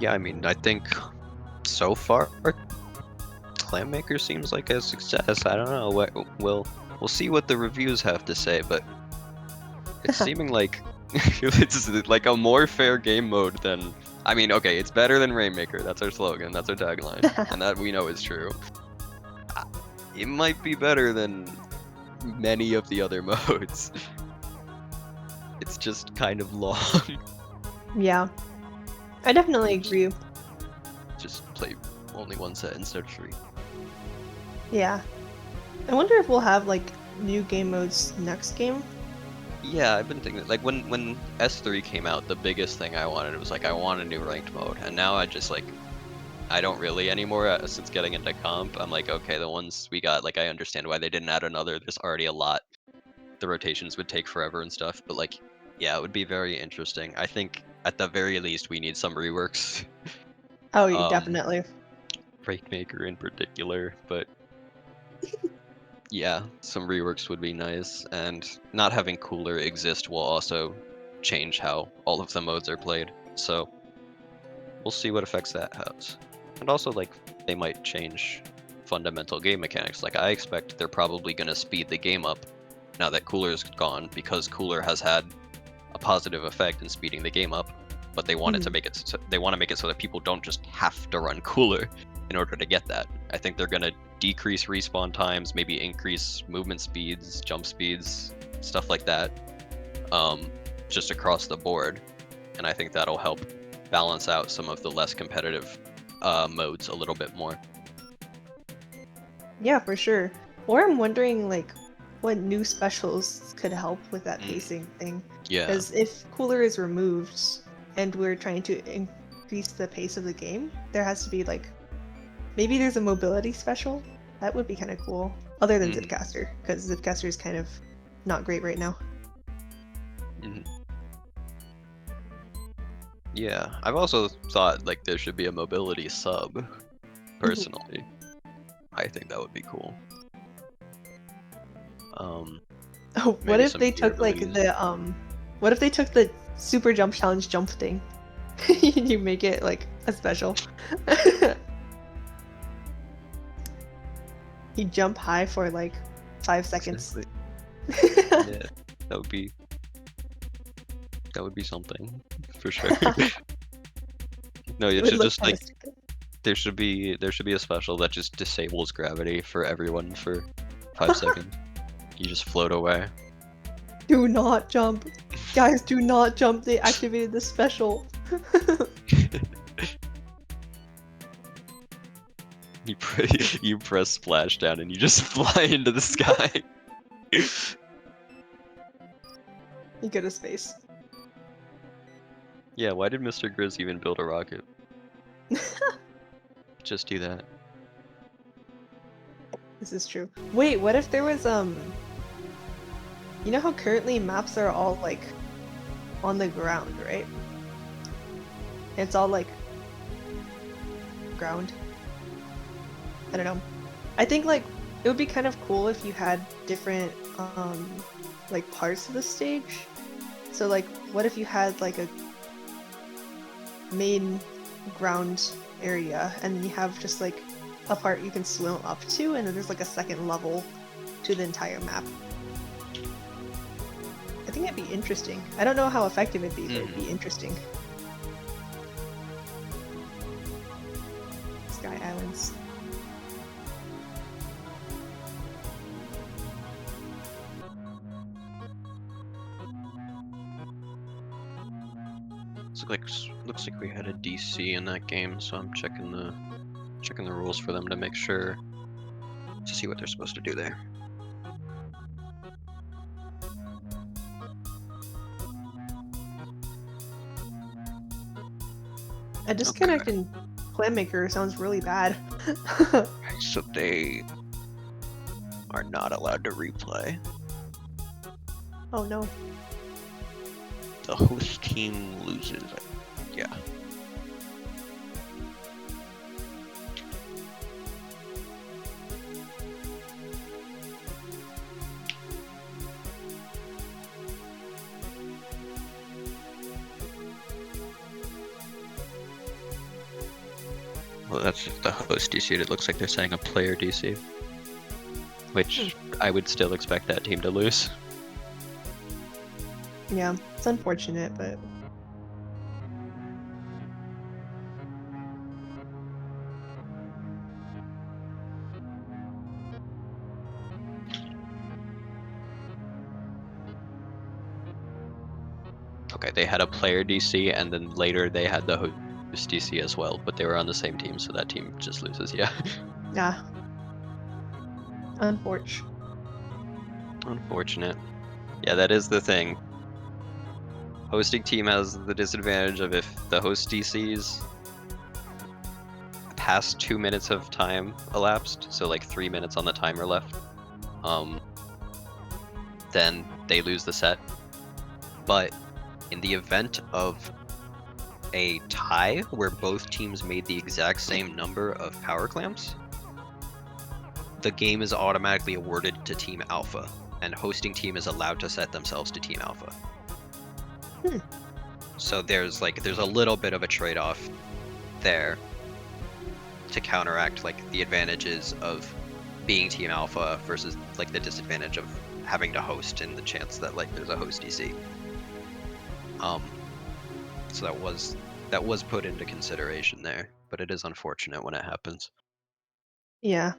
Yeah, I mean, I think so far Clammaker seems like a success. I don't know. We'll see what the reviews have to say, but it's seeming like it's like a more fair game mode than... I mean, okay, it's better than Rainmaker. That's our slogan. That's our tagline, and that we know is true. It might be better than many of the other modes. It's just kind of long. Yeah, I definitely agree. Just play only 1 set instead of 3. Yeah. I wonder if we'll have like new game modes next game. Yeah, I've been thinking, like when S3 came out, the biggest thing I wanted was like, I want a new ranked mode, and now I just like, I don't really anymore since getting into comp. I'm like, okay, the ones we got, like I understand why they didn't add another. There's already a lot. The rotations would take forever and stuff, but like, yeah, it would be very interesting. I think at the very least we need some reworks. Oh, definitely. Rainmaker in particular, but yeah, some reworks would be nice, and not having Cooler exist will also change how all of the modes are played, so we'll see what effects that has. And also, like, they might change fundamental game mechanics. Like, I expect they're probably going to speed the game up now that Cooler's gone, because Cooler has had a positive effect in speeding the game up, but they wanted to make it so, they want to make it so that people don't just have to run Cooler in order to get that. I think they're going to decrease respawn times, maybe increase movement speeds, jump speeds, stuff like that, just across the board. And I think that'll help balance out some of the less competitive modes a little bit more. Yeah, for sure. Or I'm wondering like what new specials could help with that pacing thing. Yeah. Because if Cooler is removed and we're trying to increase the pace of the game, there has to be like maybe there's a mobility special. That would be kind of cool. Other than Mhm. Zipcaster, because Zipcaster is kind of not great right now. Mhm. Yeah, I've also thought like there should be a mobility sub. Personally, I think that would be cool. Oh, what Maybe if some they gear took like abilities. what if they took the super jump challenge jump thing? You make it like a special. You jump high for like 5 seconds. Exactly. Yeah, that would be something for sure. No, It it would should look just kind like of stupid. there should be a special that just disables gravity for everyone for 5 seconds. You just float away. Do not jump. Guys, do not jump. They activated the special. You press splashdown and you just fly into the sky. You go to space. Yeah, why did Mr. Grizz even build a rocket? Just do that. This is true. Wait, what if there was you know how currently maps are all like on the ground, right? It's all like ground. I don't know. I think like it would be kind of cool if you had different like parts of the stage. So like what if you had like a main ground area and then you have just like a part you can swim up to and then there's like a second level to the entire map. I think that'd be interesting. I don't know how effective it'd be, but it'd be interesting. Sky Islands. Looks like we had a DC in that game, so I'm checking the rules for them to make sure to see what they're supposed to do there. A disconnect in Clammaker sounds really bad. So they are not allowed to replay. Oh no. The host team loses. Yeah. Well, that's just the host DC. It looks like they're saying a player DC, which I would still expect that team to lose. Yeah, it's unfortunate, but Okay, they had a player DC, and then later they had the host DC as well, but they were on the same team, so that team just loses. Yeah. yeah. Unfortunate. Unfortunate. Yeah, that is the thing. Hosting team has the disadvantage of if the host DCs past 2 minutes of time elapsed, so like 3 minutes on the timer left, then they lose the set. But in the event of a tie where both teams made the exact same number of power clamps, the game is automatically awarded to Team Alpha, and hosting team is allowed to set themselves to Team Alpha. So there's a little bit of a trade-off there to counteract like the advantages of being Team Alpha versus like the disadvantage of having to host and the chance that like there's a host DC. So that was put into consideration there, but it is unfortunate when it happens. Yeah.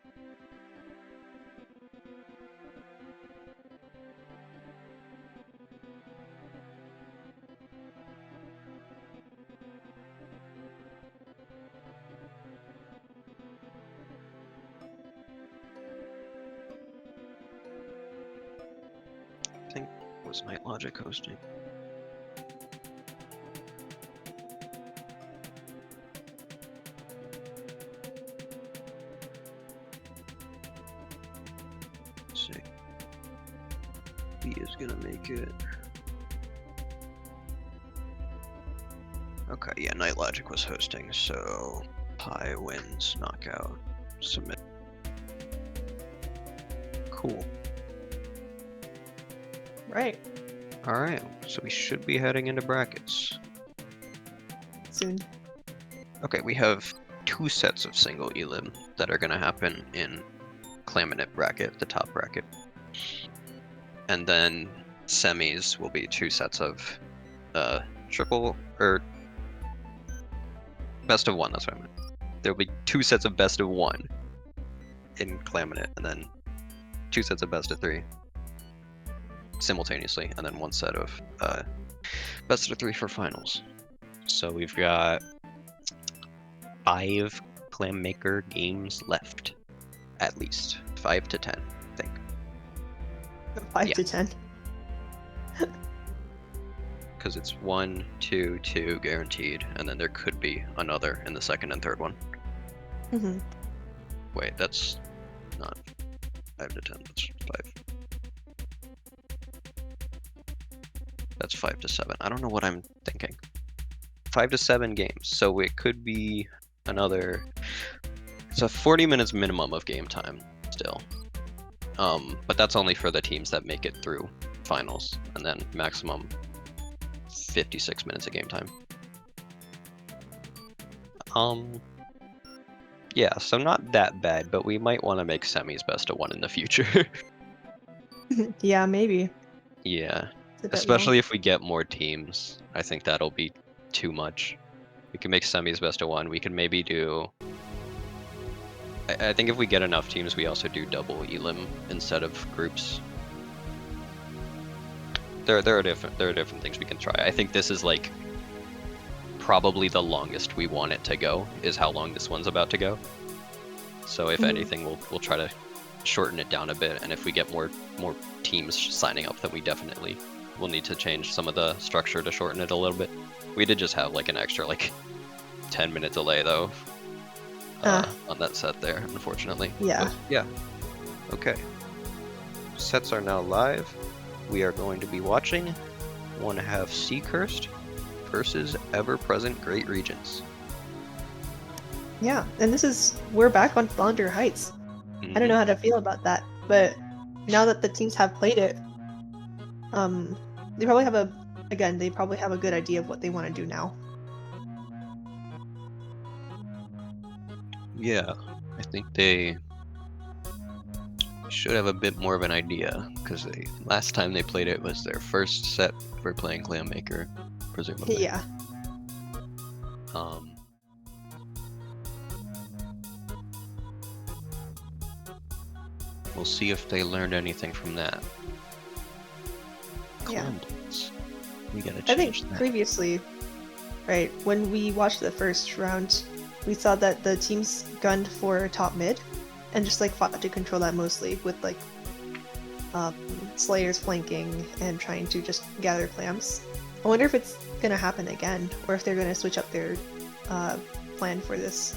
I think it was Night Logic hosting. B is gonna make it. Okay, yeah, Night Logic was hosting, so Pi wins, knockout, submit. Cool. Right. Alright, so we should be heading into brackets. Soon. Okay, we have 2 sets of single elim that are gonna happen in Clammaker bracket, the top bracket. And then semis will be 2 sets of triple, or best of 1, that's what I meant. There'll be 2 sets of best of 1 in Clammaker, and then 2 sets of best of 3 simultaneously, and then 1 set of best of 3 for finals. So we've got 5 Clammaker games left, at least 5 to 10, I think. 5 to 10. Because it's 1, 2, 2 guaranteed, and then there could be another in the second and third one. Mm-hmm. Wait, that's not 5 to 10, that's 5. That's 5 to 7. I don't know what I'm thinking. 5 to 7 games, so it could be another. It's a 40 minutes minimum of game time still. But that's only for the teams that make it through finals, and then maximum 56 minutes of game time. Yeah, so not that bad, but we might want to make semis best of 1 in the future. Yeah, maybe. Yeah, It's a bit especially long. if we get more teams. I think that'll be too much. We can make semis best of 1. We can maybe do. I think if we get enough teams, we also do double elim instead of groups. There are different things we can try. I think this is like probably the longest we want it to go, is how long this one's about to go. So if anything, we'll try to shorten it down a bit, and if we get more teams signing up, then we definitely will need to change some of the structure to shorten it a little bit. We did just have like an extra 10-minute delay though on that set there, unfortunately. Yeah. But, yeah. Okay. Sets are now live. We are going to be watching 1/2 Sea Cursed versus Ever-Present Great Regions. Yeah, and we're back on Flounder Heights. I don't know how to feel about that, but now that the teams have played it, they probably have a good idea of what they want to do now. Yeah, I think they should have a bit more of an idea, because last time they played it was their first set for playing Clammaker, presumably. Yeah. We'll see if they learned anything from that. Yeah. We gotta change I think that. previously, right, when we watched the first round, we saw that the teams gunned for top mid and just fought to control that mostly with Slayers flanking and trying to just gather clams. I wonder if it's gonna happen again, or if they're gonna switch up their plan for this.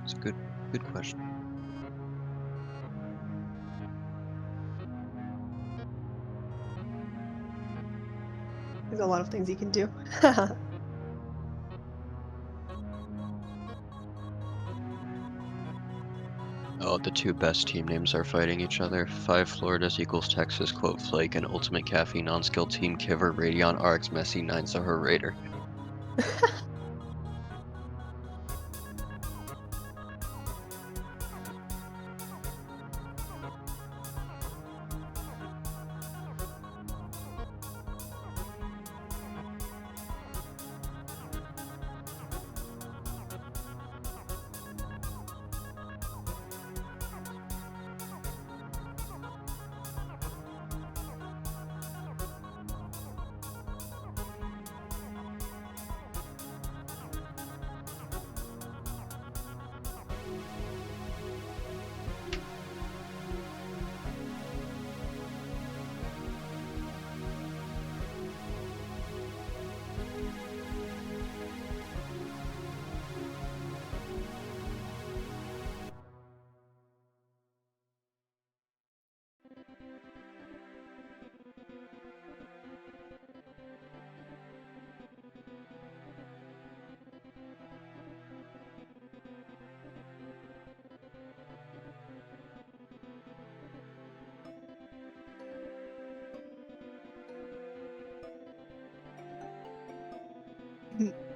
It's a good question. There's a lot of things you can do. Oh, the 2 best team names are fighting each other. 5 Floridas equals Texas, Quote Flake, and Ultimate Caffeine non-skill team Kiver, Radion, RX Messi, 9 Zahar Raider.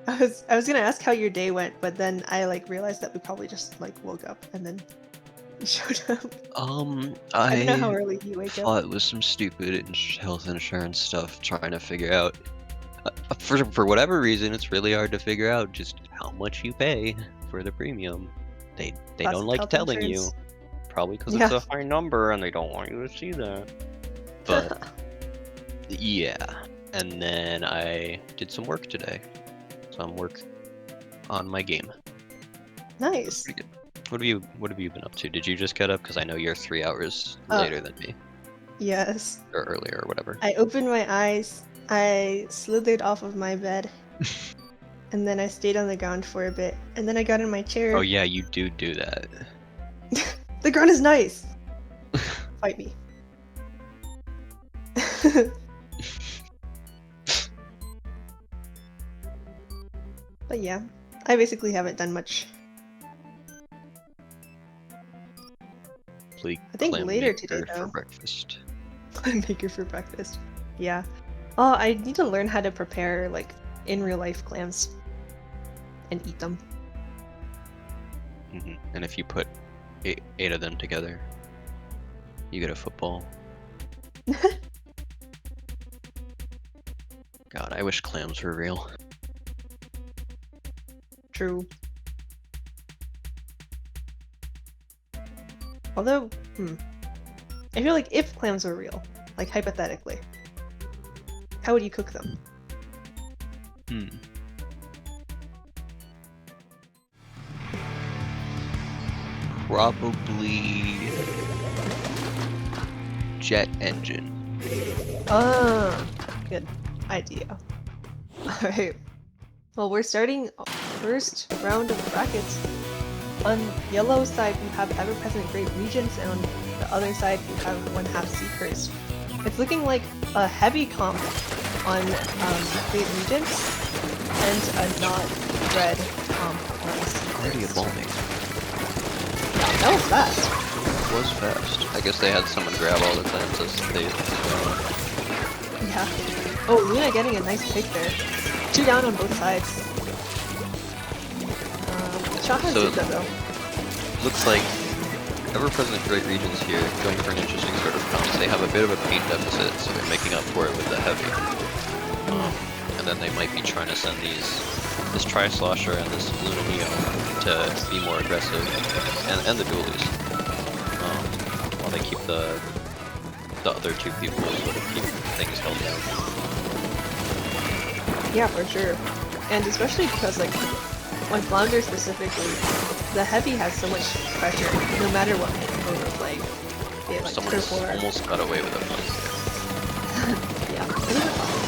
I was gonna ask how your day went, but then I like realized that we probably just like woke up and then you showed up. I don't know how I early you wake up. fought with some stupid health insurance stuff, trying to figure out. For whatever reason, it's really hard to figure out just how much you pay for the premium. They don't Classic like health telling you, insurance. probably because it's Yeah. a high number and they don't want you to see that. But yeah, and then I did some work today, so I'm work on my game. That's Nice. pretty good. What have you been up to? Did you just get up? Because I know you're 3 hours Uh, later than me, yes. or earlier, or whatever. I opened my eyes, I slithered off of my bed, and then I stayed on the ground for a bit, and then I got in my Oh chair. yeah, you do that. The ground is nice! Fight me. But yeah, I basically haven't done much. Play I think later today, Clammaker for though. breakfast. Clammaker for breakfast. Yeah. Oh, I need to learn how to prepare, like, in real life clams. And eat them. And if you put eight of them together, you get a football. God, I wish clams were real. True. Although, I feel like if clams were real, like hypothetically, how would you cook them? Probably jet engine. Ah, good idea. Alright. Well, we're starting first round of brackets. On yellow side, we have ever-present Great Regents, and on the other side, we have 1/2 Seekers. It's looking like a heavy comp on Great Regents, and a not red comp on Already a Seekers. bombing. Yeah, that was fast. It was fast. I guess they had someone grab all the clams as they. Yeah. Oh, Luna getting a nice pick there. 2 down on both sides. Shot has So- Zuka though. Looks like ever-present Great Regions here going for an interesting sort of comp. They have a bit of a paint deficit, so they're making up for it with the heavy. And then they might be trying to send this Tri-Slosher and this Luna Neo to be more aggressive, and the dualies, while they keep the other two people sort of keep things held down. Yeah, for sure. And especially because, like, on Flounder specifically, the heavy has so much pressure, no matter what mode we're playing. Be it like Someone turf has war. almost got away with a fight Yeah, it is a problem.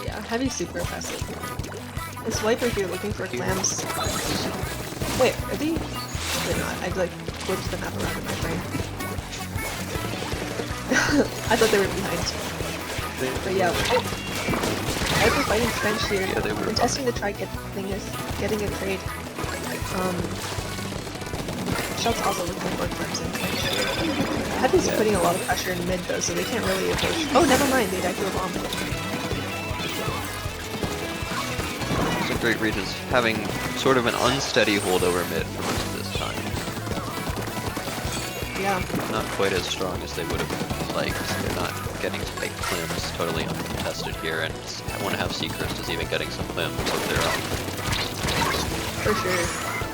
Yeah, heavy's super impressive. This Viper here looking for clams. Wait, are they? They're not. I'd like flipped the map around in my brain. I thought they were behind. But yeah, Viper fighting French here. Yeah, they were and testing to try getting a trade. Shell's also looking for clams in French here. Heavy's putting a lot of pressure in mid though, so they can't really approach. Oh, never mind. They died to a bomb. So Great Regions having sort of an unsteady hold over mid for most of this time. Yeah. Not quite as strong as they would have liked. They're not getting to make clams totally uncontested here, and 1/2 Seacrest is even getting some clams of their own. For sure.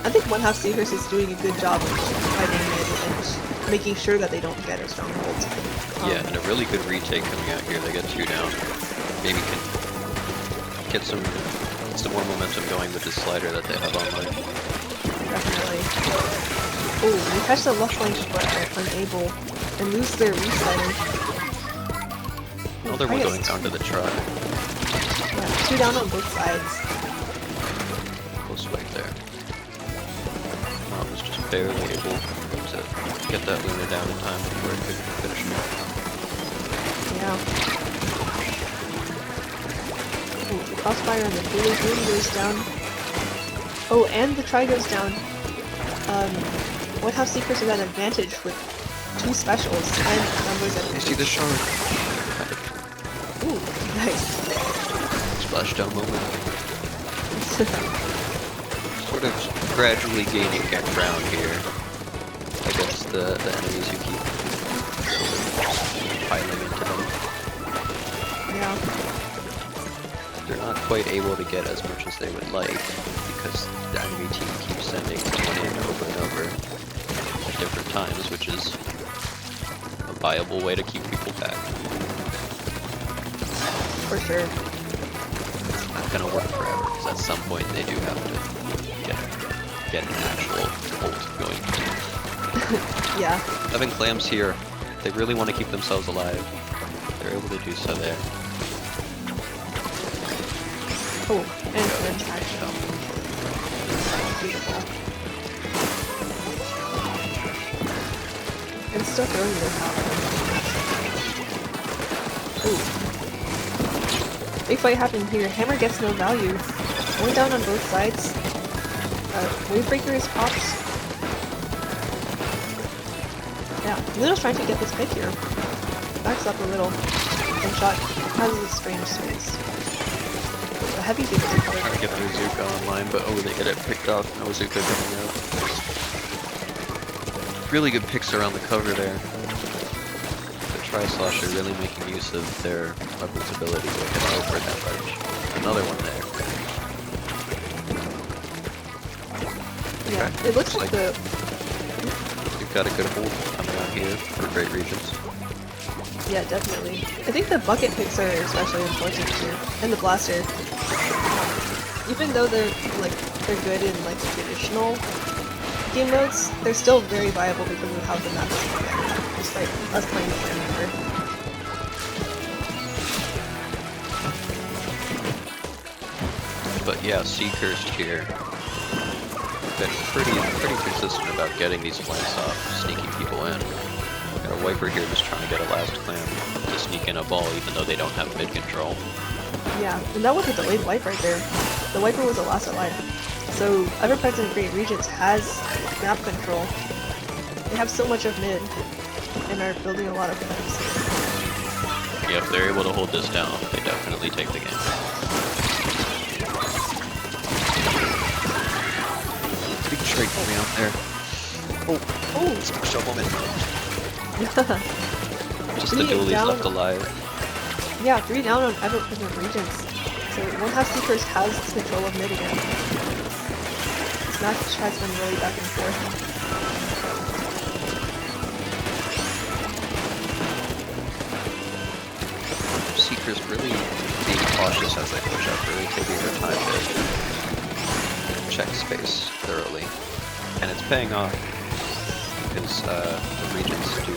I think 1/2 Seekers is doing a good job of fighting mid and making sure that they don't get a stronghold. Yeah, and a really good retake coming out here. They get 2 down. Maybe can get some more momentum going with this slider that they have online. Definitely. Oh, they catch the left flank but are unable and lose their reslider. Oh, they're going down to the try. Yeah, 2 down on both sides. Close fight there. Mom was just barely able to get that Luna down in time before it could finish him off. Yeah. Ooh, the crossfire and the boom goes down. Oh, and the try goes down. 1/2 Seekers is at advantage with 2 specials and numbers at I see the shark. Ooh, nice. splashdown moment. Sort of gradually gaining ground here against the enemies who keep piling into them. Yeah. They're not quite able to get as much as they would like because the enemy team keeps sending someone in over and over at different times, which is a viable way to keep people back. For sure. It's not gonna work forever because at some point they do have to get an actual ult going. Yeah. Having clams here, they really want to keep themselves alive. They're able to do so there. Oh, and clam action. Beautiful. And still throwing their power. Ooh. Big fight happened here. Hammer gets no value. Going down on both sides. Wavebreaker is popped. Yeah, Little's trying to get this pick here. Backs up a little. And shot has a strange space. The heavy big Trying to get the Azuka online, but they get it picked off. No Azuka coming out. Really good picks around the cover there. The Tri-Slosher really making use of their weapon's ability to hit over that ledge. Another one there. Yeah, Okay. it looks like the... You've got a good hold coming out here for Great Regions. Yeah, definitely. I think the bucket picks are especially important here. And the blaster. Even though they're good in like traditional game modes, they're still very viable because of how the map is together. Despite us playing Clammaker. But yeah, Seacursed here. Been pretty consistent about getting these flanks off, sneaking people in. Got a Wiper here just trying to get a last clam to sneak in a ball even though they don't have mid control. Yeah, and that was a delayed wipe right there. The Wiper was the last alive. So ever-present Great Regions has map control. They have so much of mid and are building a lot of clams. Yeah, if they're able to hold this down, they definitely take the game. Big straight coming out there. Oh, stick shovel in. Just the dualies left alive. Yeah, 3 down on ever-present regions. So one half Seekers has control of mid again. This match has been really back and forth. Seekers really being cautious as they push up, really taking their time to check space thoroughly. And it's paying off because the regions do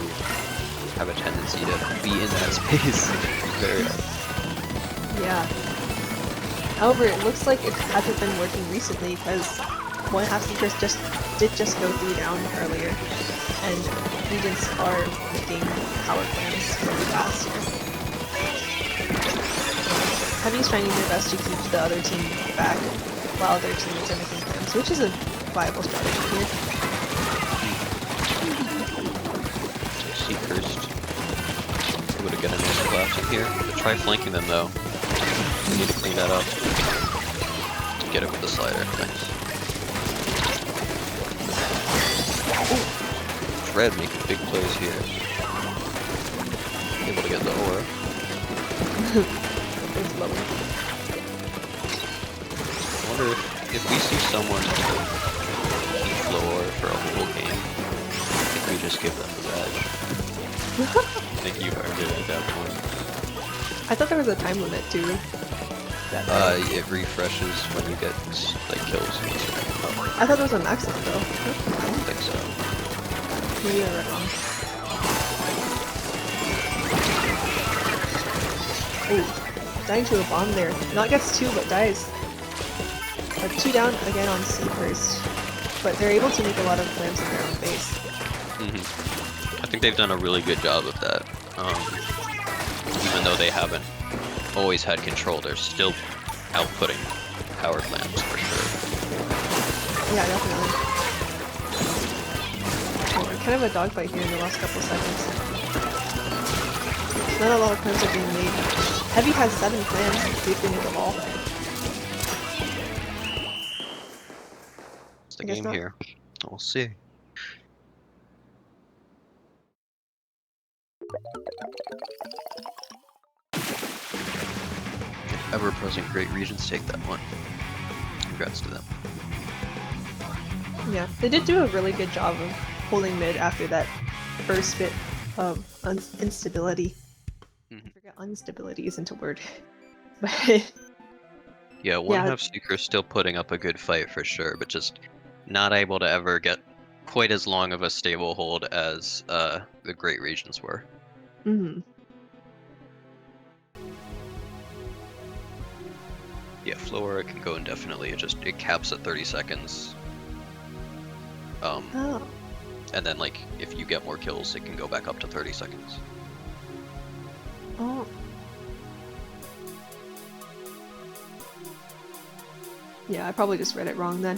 have a tendency to be in that space very often. Yeah. However, it looks like it hasn't been working recently because one half Seekers did just go 3 down earlier, and regions are making power clams really fast here. Heavy's trying their best to keep the other team back while their teammates are making clams, which is a viable strategy here. Seekers able to get a nice collapse in here. To try flanking them though. We need to clean that up. Get it with the slider. Nice. Ooh. Red making big plays here. Able to get the aura. It's lovely. I wonder if we see someone keep floor for a whole game, I think we just give them the badge. I think you earned it at that point. I thought there was a time limit too. It refreshes when you get like kills. I thought there was a maximum though. I don't think so. Maybe I read wrong. Ooh, dying to a bomb there. Not gets 2 but dies. 2 down again on C first. But they're able to make a lot of clams in their own base. I think they've done a really good job of that. Even though they haven't always had control, they're still outputting power clams for sure. Yeah, definitely. Oh, kind of a dogfight here in the last couple seconds. not a lot of clams are being made. Heavy has 7 clams. See if they make them all. It's the I guess game not. here. We'll see. Ever-present Great Regions take that one. Congrats to them. Yeah, they did do a really good job of holding mid after that first bit of instability. I forget instability isn't a word. But Yeah, one yeah, half Seeker still putting up a good fight for sure, but just not able to ever get quite as long of a stable hold as the Great Regions were. mhm. Yeah, Flora can go indefinitely. It caps at 30 seconds. Oh. And then like if you get more kills, it can go back up to 30 seconds. Oh. Yeah, I probably just read it wrong then.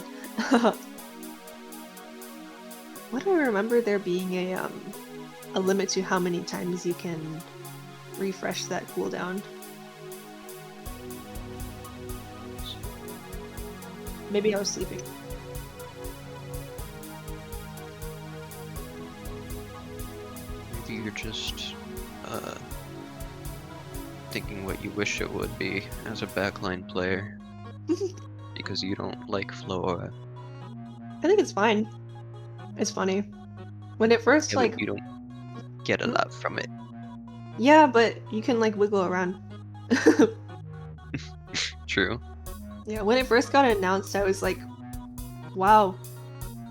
What do I remember there being a limit to how many times you can refresh that cooldown? Maybe I was sleeping. Maybe you're just thinking what you wish it would be as a backline player. Because you don't like Flora. I think it's fine. It's funny. When it first Yeah, but like you don't get a lot from it. yeah, but you can like wiggle around. True. Yeah, when it first got announced, I was like, wow.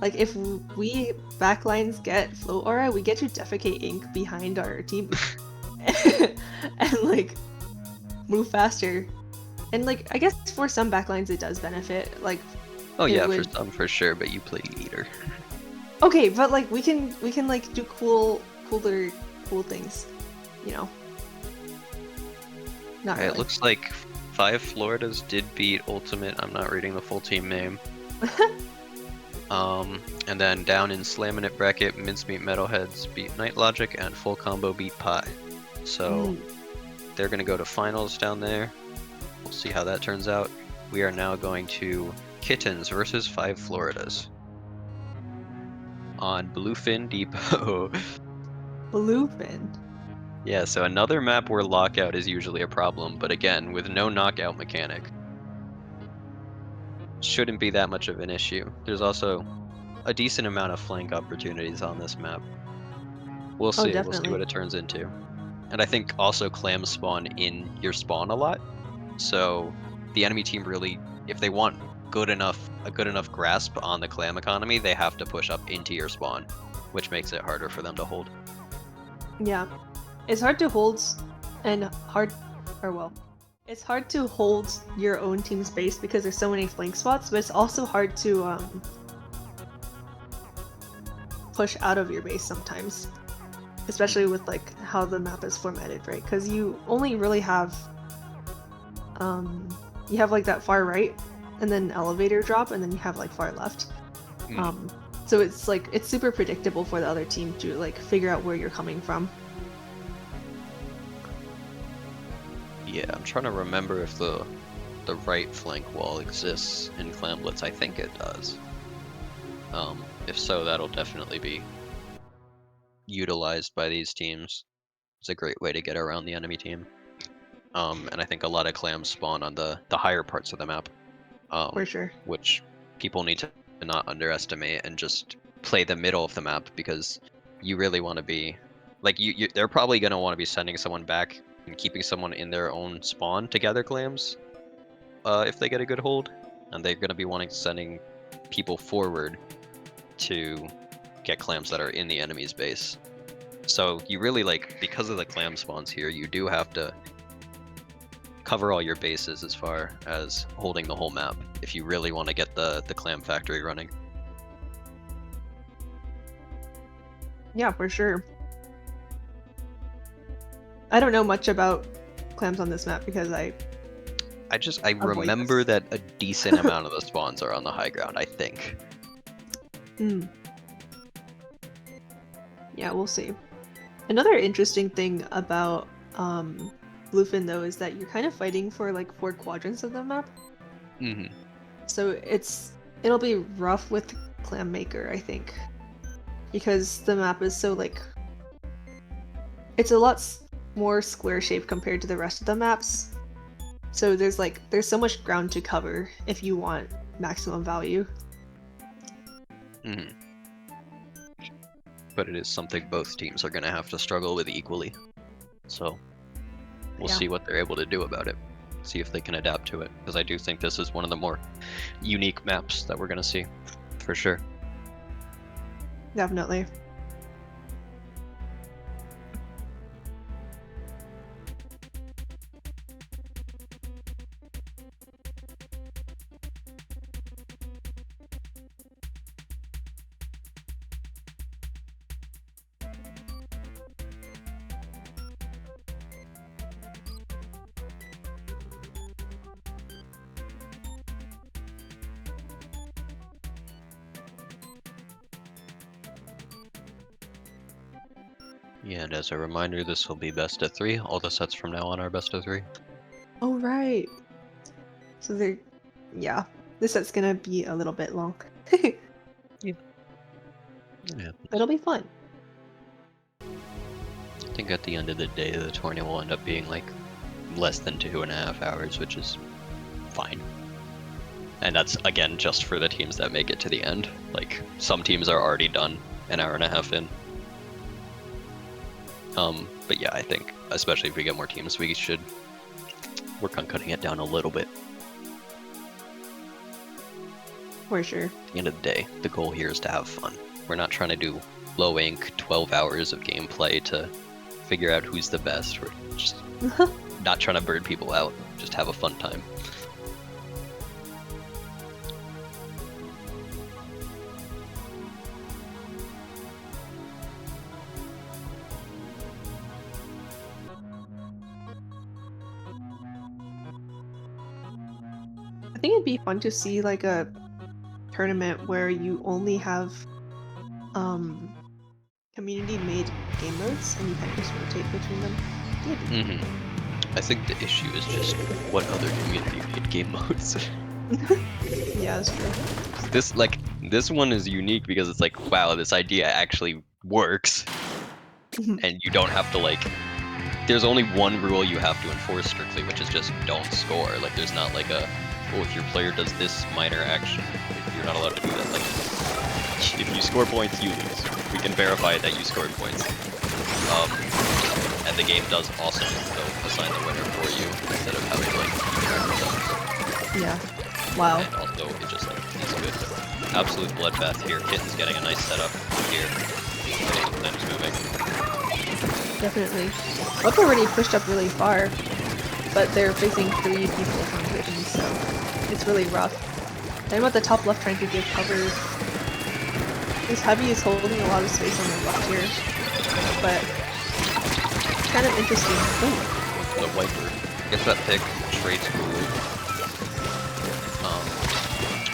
Like if we backlines get float aura, we get to defecate ink behind our team. And like move faster. And like I guess for some backlines it does benefit. Like Oh it yeah, for would some for sure, but you play Eater. okay, but like we can like do cool things, you know. Not Okay, really. it looks like 5 Floridas did beat Ultimate. I'm not reading the full team name. And then down in Slamming It bracket, Mincemeat Metalheads beat Night Logic and Full Combo beat Pi. So they're gonna go to finals down there. We'll see how that turns out. We are now going to Kittens versus 5 Floridas on Bluefin Depot. Bluefin. Yeah, so another map where lockout is usually a problem, but again, with no knockout mechanic, shouldn't be that much of an issue. There's also a decent amount of flank opportunities on this map. We'll Oh, see definitely. what it turns into. And I think also clams spawn in your spawn a lot, so the enemy team really, if they want a good enough grasp on the clam economy, they have to push up into your spawn, which makes it harder for them to hold. Yeah. It's hard to hold it's hard to hold your own team's base because there's so many flank spots, but it's also hard to push out of your base sometimes. Especially with like how the map is formatted, right? Because you only really have you have like that far right and then elevator drop and then you have like far left. So it's like it's super predictable for the other team to like figure out where you're coming from. Yeah, I'm trying to remember if the right flank wall exists in Clam Blitz. I think it does. If so, that'll definitely be utilized by these teams. It's a great way to get around the enemy team. And I think a lot of clams spawn on the higher parts of the map, For sure. which people need to not underestimate and just play the middle of the map because you really want to be like they're probably going to want to be sending someone back and keeping someone in their own spawn to gather clams if they get a good hold, and they're going to be wanting sending people forward to get clams that are in the enemy's base. So you really like, because of the clam spawns here, you do have to cover all your bases as far as holding the whole map if you really want to get the clam factory running. Yeah, for sure. I don't know much about clams on this map because I avoid remember this. that a decent amount of the spawns are on the high ground, I think. Yeah, we'll see. Another interesting thing about Bluefin though is that you're kind of fighting for like 4 quadrants of the map. Mm-hmm. So it'll be rough with Clammaker, I think, because the map is so like it's a lot more square shaped compared to the rest of the maps. So there's so much ground to cover if you want maximum value. Mm-hmm. But it is something both teams are going to have to struggle with equally. So we'll see what they're able to do about it. See if they can adapt to it. Because I do think this is one of the more unique maps that we're going to see. For sure. Definitely. Yeah, and as a reminder, this will be best of 3. All the sets from now on are best of 3. Oh, right. So this set's gonna be a little bit long. Yeah. But it'll be fun. I think at the end of the day, the tournament will end up being like less than 2.5 hours, which is fine. And that's, again, just for the teams that make it to the end. Like, some teams are already done an hour and a half in. But yeah, I think, especially if we get more teams, we should work on cutting it down a little bit. For sure. At the end of the day, the goal here is to have fun. We're not trying to do low ink 12 hours of gameplay to figure out who's the best. We're just not trying to burn people out. Just have a fun time. I think it'd be fun to see like a tournament where you only have community made game modes and you kind of just rotate between them. I think the issue is just what other community made game modes. Yeah, that's true. This one is unique because it's like, wow, this idea actually works. And you don't have to there's only one rule you have to enforce strictly, which is just don't score. Like, there's not like a, oh, if your player does this minor action, you're not allowed to do that. Like, if you score points, you lose. We can verify that you scored points. And the game does also assign the winner for you instead of having to keep track of them. Yeah. Wow. And also, it just is good. Absolute bloodbath here. Kitten's getting a nice setup here. Then he's moving. Definitely. Up already pushed up really far, but they're facing 3 people from Britain, so it's really rough. I'm at the top left trying to give cover. This heavy is holding a lot of space on the left here, but it's kind of interesting. Ooh. The Viper gets that pick, trades cool.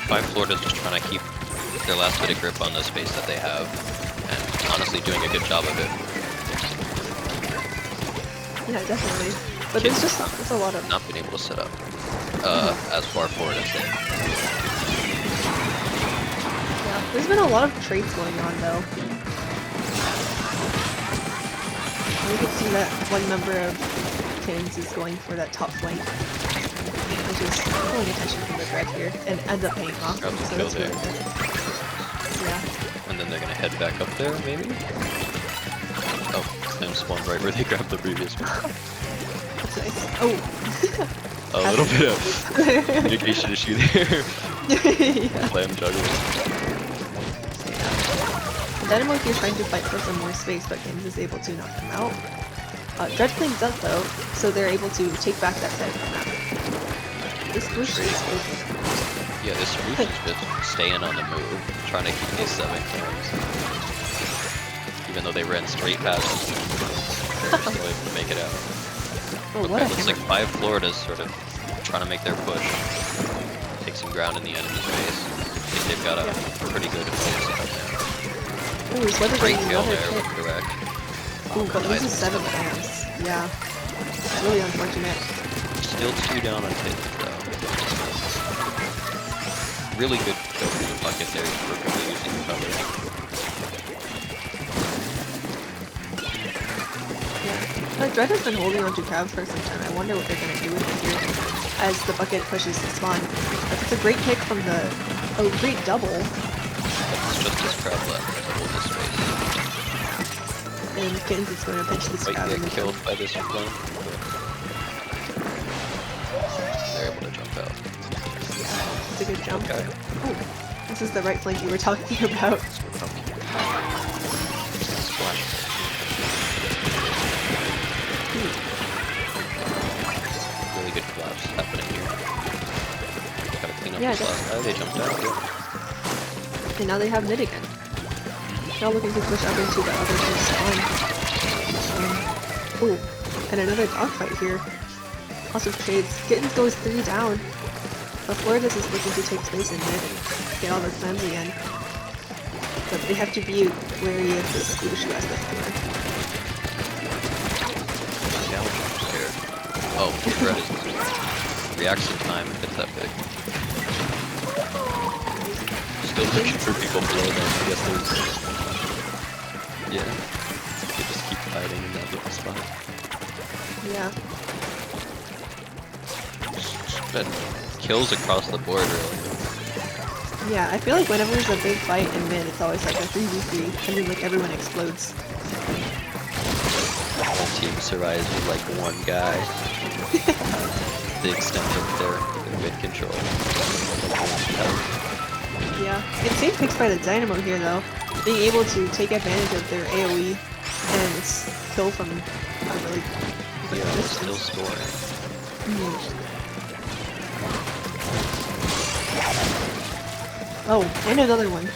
5 Florida's just trying to keep their last bit of grip on the space that they have, and honestly doing a good job of it. Yeah, definitely. But there's a lot of not been able to set up as far forward as they. Yeah, there's been a lot of trades going on though. You can see that one member of Kins is going for that top flank, which is pulling attention from the threat here, and ends up paying off. Grab the So kill that's there. really good. Yeah. And then they're gonna head back up there, maybe? Oh, Slam spawned right where they grabbed the previous one. That's nice. Oh. A little bit of communication issue there. Yeah. Slam juggling. Dynamo here trying to fight for some more space, but Kins is able to knock him out. Dredge cleans up though, so they're able to take back that side of the map. This push is open. Yeah, this Roosh is just staying on the move, trying to keep these 7 cams. Even though they ran straight past us, they're still able to make it out. Oh, Okay, what a looks like hammer. 5 Florida's sort of trying to make their push. Take some ground in the enemy's base. I think they've got a pretty good focus on there. Ooh, he's weather Great getting kill another there hit. with direct. Ooh, but Nice. loses 7 cams. Yeah. It's really unfortunate. Still 2 down on kittens though. Really good kill for the bucket there. He's perfectly using the cover. Yeah. Like, Dread has been holding onto Crab for some time. I wonder what they're gonna do with it here as the bucket pushes the spawn. Like, it's a great pick from the... Oh, great double. It's just his crab left to hold his space. And Kittens is going to pinch this crab. Might get killed by this one. They're able to jump out. Yeah, it's a good jump. Okay. Ooh, this is the right flank you were talking about. Splash. Really good collapse happening here. Gotta clean up this last guy. They jumped out. Yeah. And now they have mid again. Now looking to push up into the other team's spawn. Ooh, and another dogfight here. Lots of trades. Kittens goes 3 down. But Floridas is looking to take space in mid and get all their clams again. But they have to be wary of this Lushu as the hammer. Oh, Red is reaction time if it's that big. Still looking for people below them. I guess there's... Yeah. They just keep fighting in that little spot. Yeah. But kills across the board, really. Yeah, I feel like whenever there's a big fight in mid, it's always like a 3v3, and then like everyone explodes. The whole team survives with like one guy. The extent of their mid control. Yeah, insane picks by the Dynamo here though. Being able to take advantage of their AoE and its kill from a really good distance. Still scoring. Oh, and another one.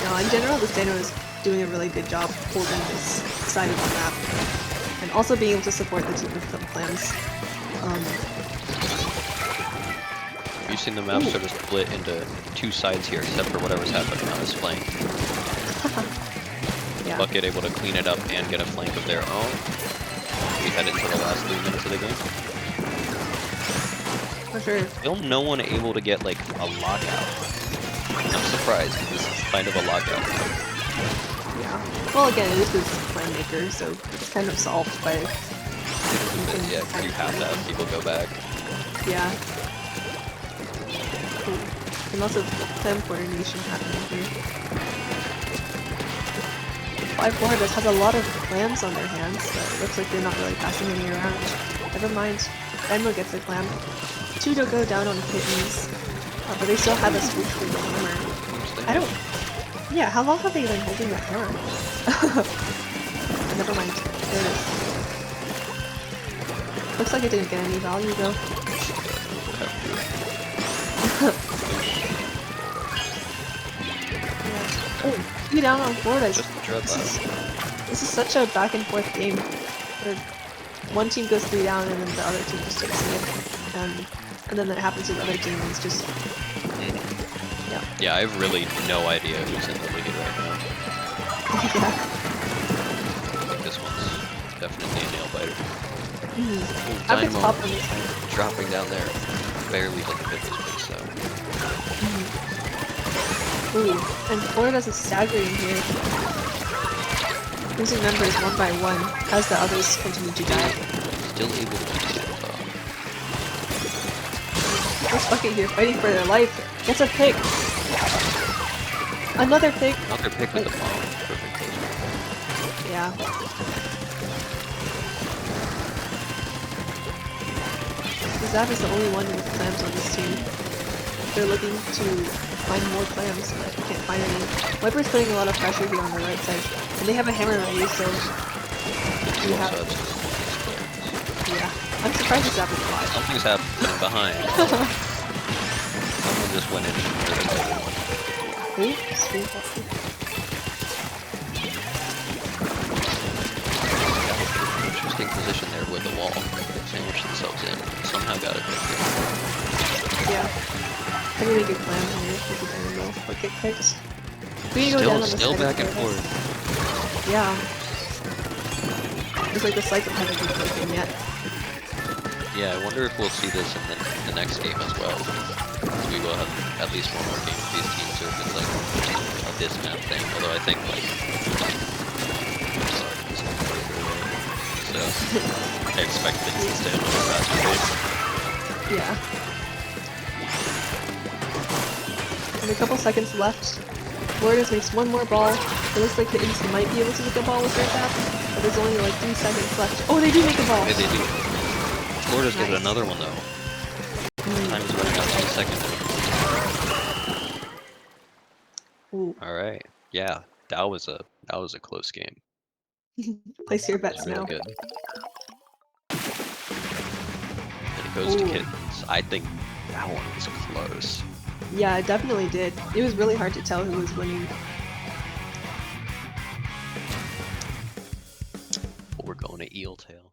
No, in general, this Dino is doing a really good job holding this side of the map. And also being able to support the team with some clams. You've seen the map sort of split into 2 sides here, except for whatever's happening on this flank. Yeah. Bucket able to clean it up and get a flank of their own. We head into the last 3 minutes of the game. For sure. Still no one able to get like a lockout. I'm surprised because this is kind of a lockout mode. Yeah. Well, again, this is Clammaker, so it's kind of solved by... Yeah, you have to have people go back. Yeah. Cool. And also clam coordination happening here. 5-4 does have a lot of clams on their hands, but it looks like they're not really passing any around. Never mind. Dynamo gets a clam. 2 to go down on kittens. But they still have a switch for the hammer. I don't... Yeah, how long have they been holding the hammer? Never mind. There it is. Looks like it didn't get any value though. Yeah. Oh, 2 down on Florida. This is such a back and forth game. Where one team goes 3 down and then the other team just takes it. And then that happens to the other team and it's just... Yeah. Yeah, I have really no idea who's in the lead right now. Yeah. I think this one's definitely a nail biter. Dynamo dropping down there. Barely doesn't fit this place, so. Ooh, and Florida's is staggering here. Losing members 1 by 1 as the others continue to die. Still able to keep it up. First bucket here fighting for their life. Gets a pick. Another pick. Another pick with the bomb. Perfect placement. Yeah. Zap is the only one with clams on this team. They're looking to find more clams, but can't find any. Viper's putting a lot of pressure here on the right side, and they have a hammer ready, so we have. Yeah, I'm surprised Zap is alive. Something's happening behind. Someone just went in and hurt another one. Who? Interesting position there with the wall. Sandwiched themselves in. Somehow got it. Yeah. I really good plan here with the Dynamo. Or kick picks. We can go down on the Still side back of and the forth. Yeah. It's like the cycle hasn't been broken yet. Yeah, I wonder if we'll see this in the next game as well. 'Cause we will have at least one more game with these teams, or if it's like a this map thing. Although I think like so I expect things to stay a little faster pace. Yeah. And a couple seconds left. Floridas makes one more ball. It looks like Kittens might be able to make a ball with their tap, but there's only like 3 seconds left. Oh, they do make a ball! Okay, they do. Florida's Nice. getting another one though. Time is running out 2 seconds. Ooh. Alright. Yeah, that was a close game. Place your It bets was really now. good. And it goes to Ooh. Kittens. I think that one was close. Yeah, it definitely did. It was really hard to tell who was winning. But we're going to Eel Tail.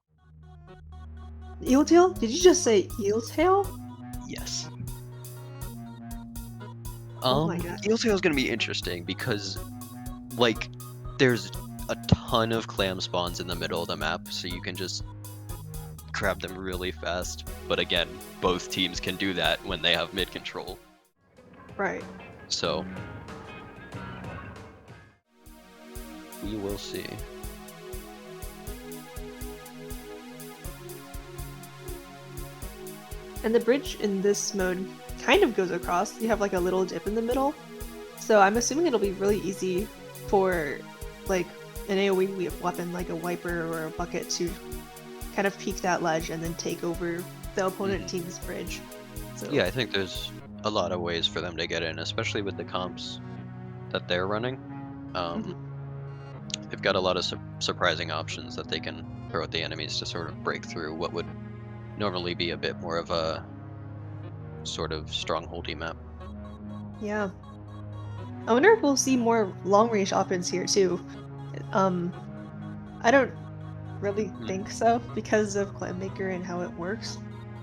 Eel tail? Did you just say eel tail? Yes. Oh my god. Eel Tail is gonna be interesting because, like, there's a ton of clam spawns in the middle of the map, so you can just grab them really fast. But again, both teams can do that when they have mid control. Right. So we will see. And the bridge in this mode kind of goes across. You have like a little dip in the middle. So I'm assuming it'll be really easy for like an AoE weapon like a wiper or a bucket to kind of peek that ledge and then take over the opponent team's bridge. So Yeah, I think there's a lot of ways for them to get in, especially with the comps that they're running. They've got a lot of surprising options that they can throw at the enemies to sort of break through what would normally be a bit more of a sort of strongholdy map. yeah. I wonder if we'll see more long-range offense here too. I don't really think so because of Clammaker and how it works.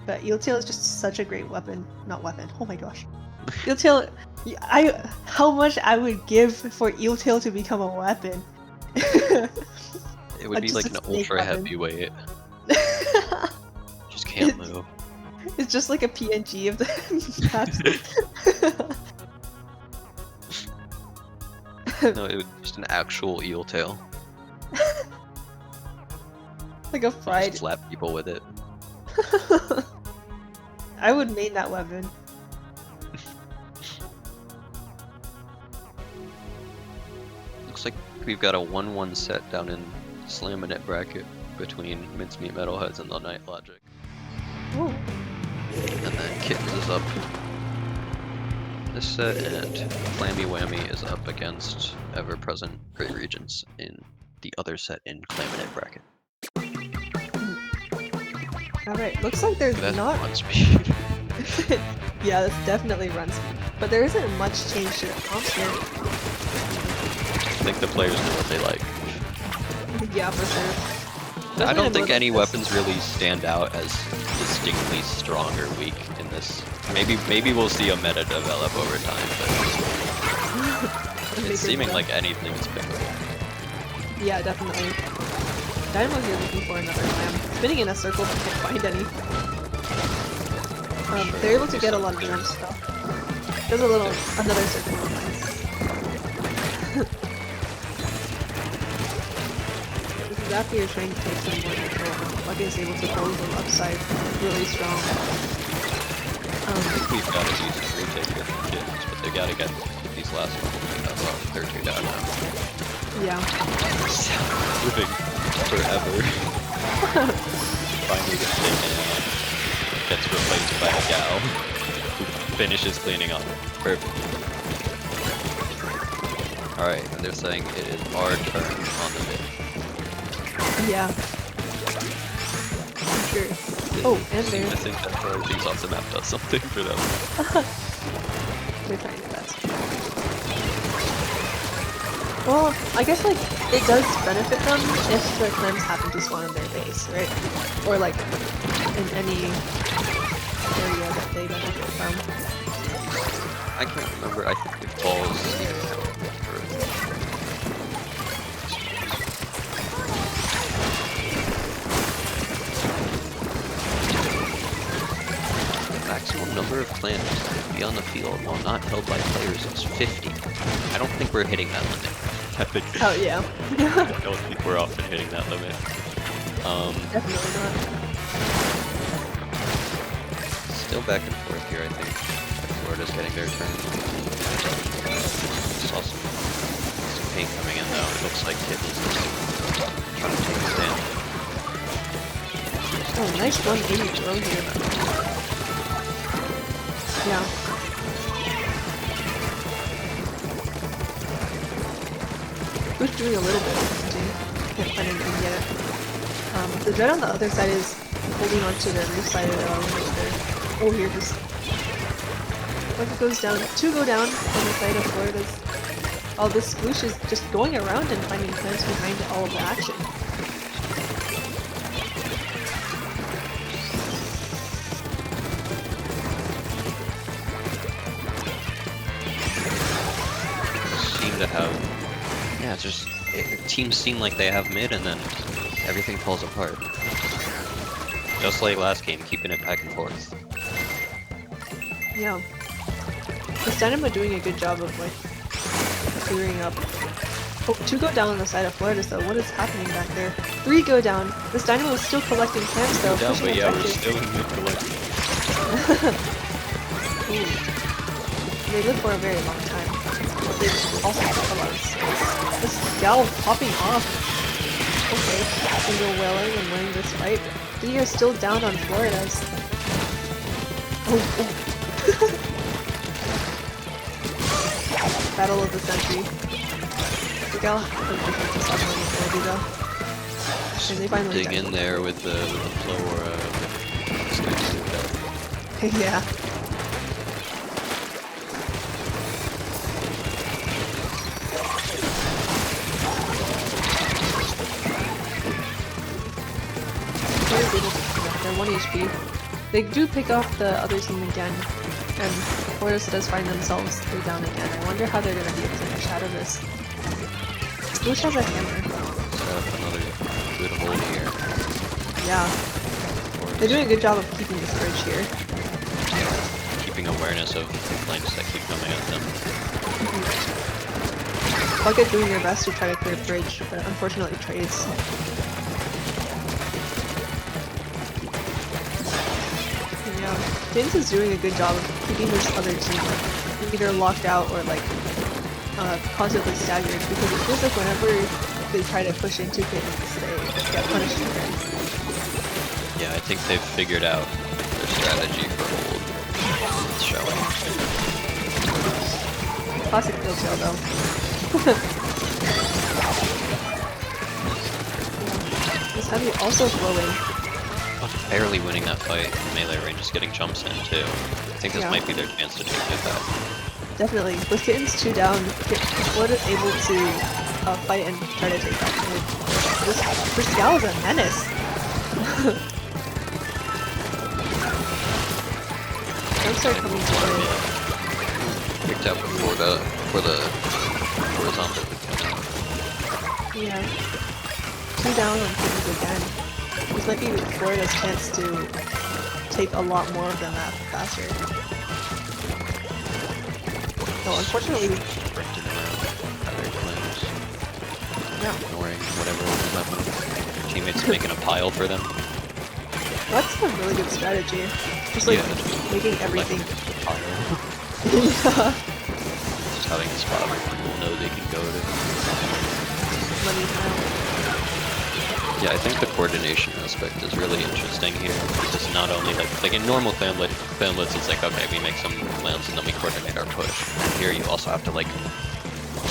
But Eel Tail is just such a great weapon. Not weapon. Oh my gosh. Eel Tail, how much I would give for Eel Tail to become a weapon. It would be like an ultra heavyweight. Just can't move. It's just like a PNG of the maps. No, it was just an actual eel tail. Like a fried. Just slap people with it. I would main that weapon. Looks like we've got a 1-1 set down in Slamminit bracket between Mincemeat Metalheads and the Night Logic. Oh. And then Kittens is up this set, and Clammy Whammy is up against ever-present Great Regions in the other set in Clamminit bracket. Alright, looks like there's That's not run speed. yeah, that's definitely run speed. But there isn't much change to the comps here. I think the players know what they like. Yeah, for sure. I don't think any weapons really stand out as distinctly strong or weak in this. Maybe we'll see a meta develop over time, but it's seeming like anything is pickable. Yeah, definitely. Dynamo's here looking for another clam. Spinning in a circle, but can't find any. They're able to get a lot of damage stuff. There's another circle of mines. This is after you're trying to take some more control. Bucket is able to close the left side really strong. I think we've got a decent retake here from Kittens, but they gotta get these last couple of they're 2 down now. Yeah. Moving forever. Finally gets taken out. Gets replaced by a gal who finishes cleaning up. Perfect. Alright, and they're saying it is our turn on the mid. Yeah. Sure. Oh, and I there. think that throwing things off the map does something for them. They're trying their best. Well, I guess like it does benefit them if the clams happen to spawn in their base, right? Or like in any area that they benefit from. I can't remember, I think it falls even number of clams that can be on the field while not held by players is 50. I don't think we're hitting that limit. Oh yeah. I don't think we're often hitting that limit. Definitely not. Still back and forth here, I think. Florida's getting their turn. Saw some paint coming in though. It looks like Kittles is trying to take a stand. Oh, nice 180 throw here. Yeah. Who's doing a little bit of hunting? Can't find anything yet. The Dread on the other side is holding on to the roof side of the limit there. Oh, here just. One goes down. Two go down on the side of Florida's. Oh, this Sploosh is just going around and finding plants behind all of the action. Seem to have, yeah, it's just teams seem like they have mid, and then everything falls apart. Just like last game, keeping it back and forth. Yeah. This Dynamo doing a good job of like clearing up. Oh, two go down on the side of Florida, so what is happening back there? Three go down. This Dynamo is still collecting camps though. Down, but yeah, we're objective. still in mid collecting. They live for a very long time. But they also have a lot of space. This gal popping off. Okay, single whaling and winning this fight. Three are still down on Florida's. Oh. Battle of the century. The gal has different to stop on the though. And they finally Dig in there with the Flora. Yeah. They're 1 HP. They do pick off the other team again, and Florida's does find themselves 3 down again. I wonder how they're going to be able to finish out of this. Sploosh has a hammer. Set up another good hold here. Yeah. They're doing a good job of keeping this bridge here. Keeping awareness of the flanks that keep coming at them. Bucket doing their best to try to clear bridge, but unfortunately trades. Yeah, James is doing a good job of keeping this other team either locked out or like constantly staggered, because it feels like whenever they try to push into things, they get punished for it. Yeah, I think they've figured out their strategy for hold. It's showing. Classic kill tail though. This heavy also flowing. Barely winning that fight. Melee range is getting jumps in too. I think this might be their chance to take it back. Definitely. With Kitten's 2 down, Florida's able to fight and try to take that mid. This gal is a menace. Jumps are coming forward. Picked up before the horizontal. Yeah. 2 down on Kitten's again. This might be Florida's chance to take a lot more of them out faster. No, unfortunately, Sprinting around other claims. yeah. Ignoring whatever was up. Teammates making a pile for them. That's a really good strategy. Just like making everything. Yeah. Just having a spot where people know they can go to. Money now. Yeah, I think the coordination aspect is really interesting here. Because not only like in normal clanblitz, it's like, okay, we make some clans and then we coordinate our push. And here you also have to like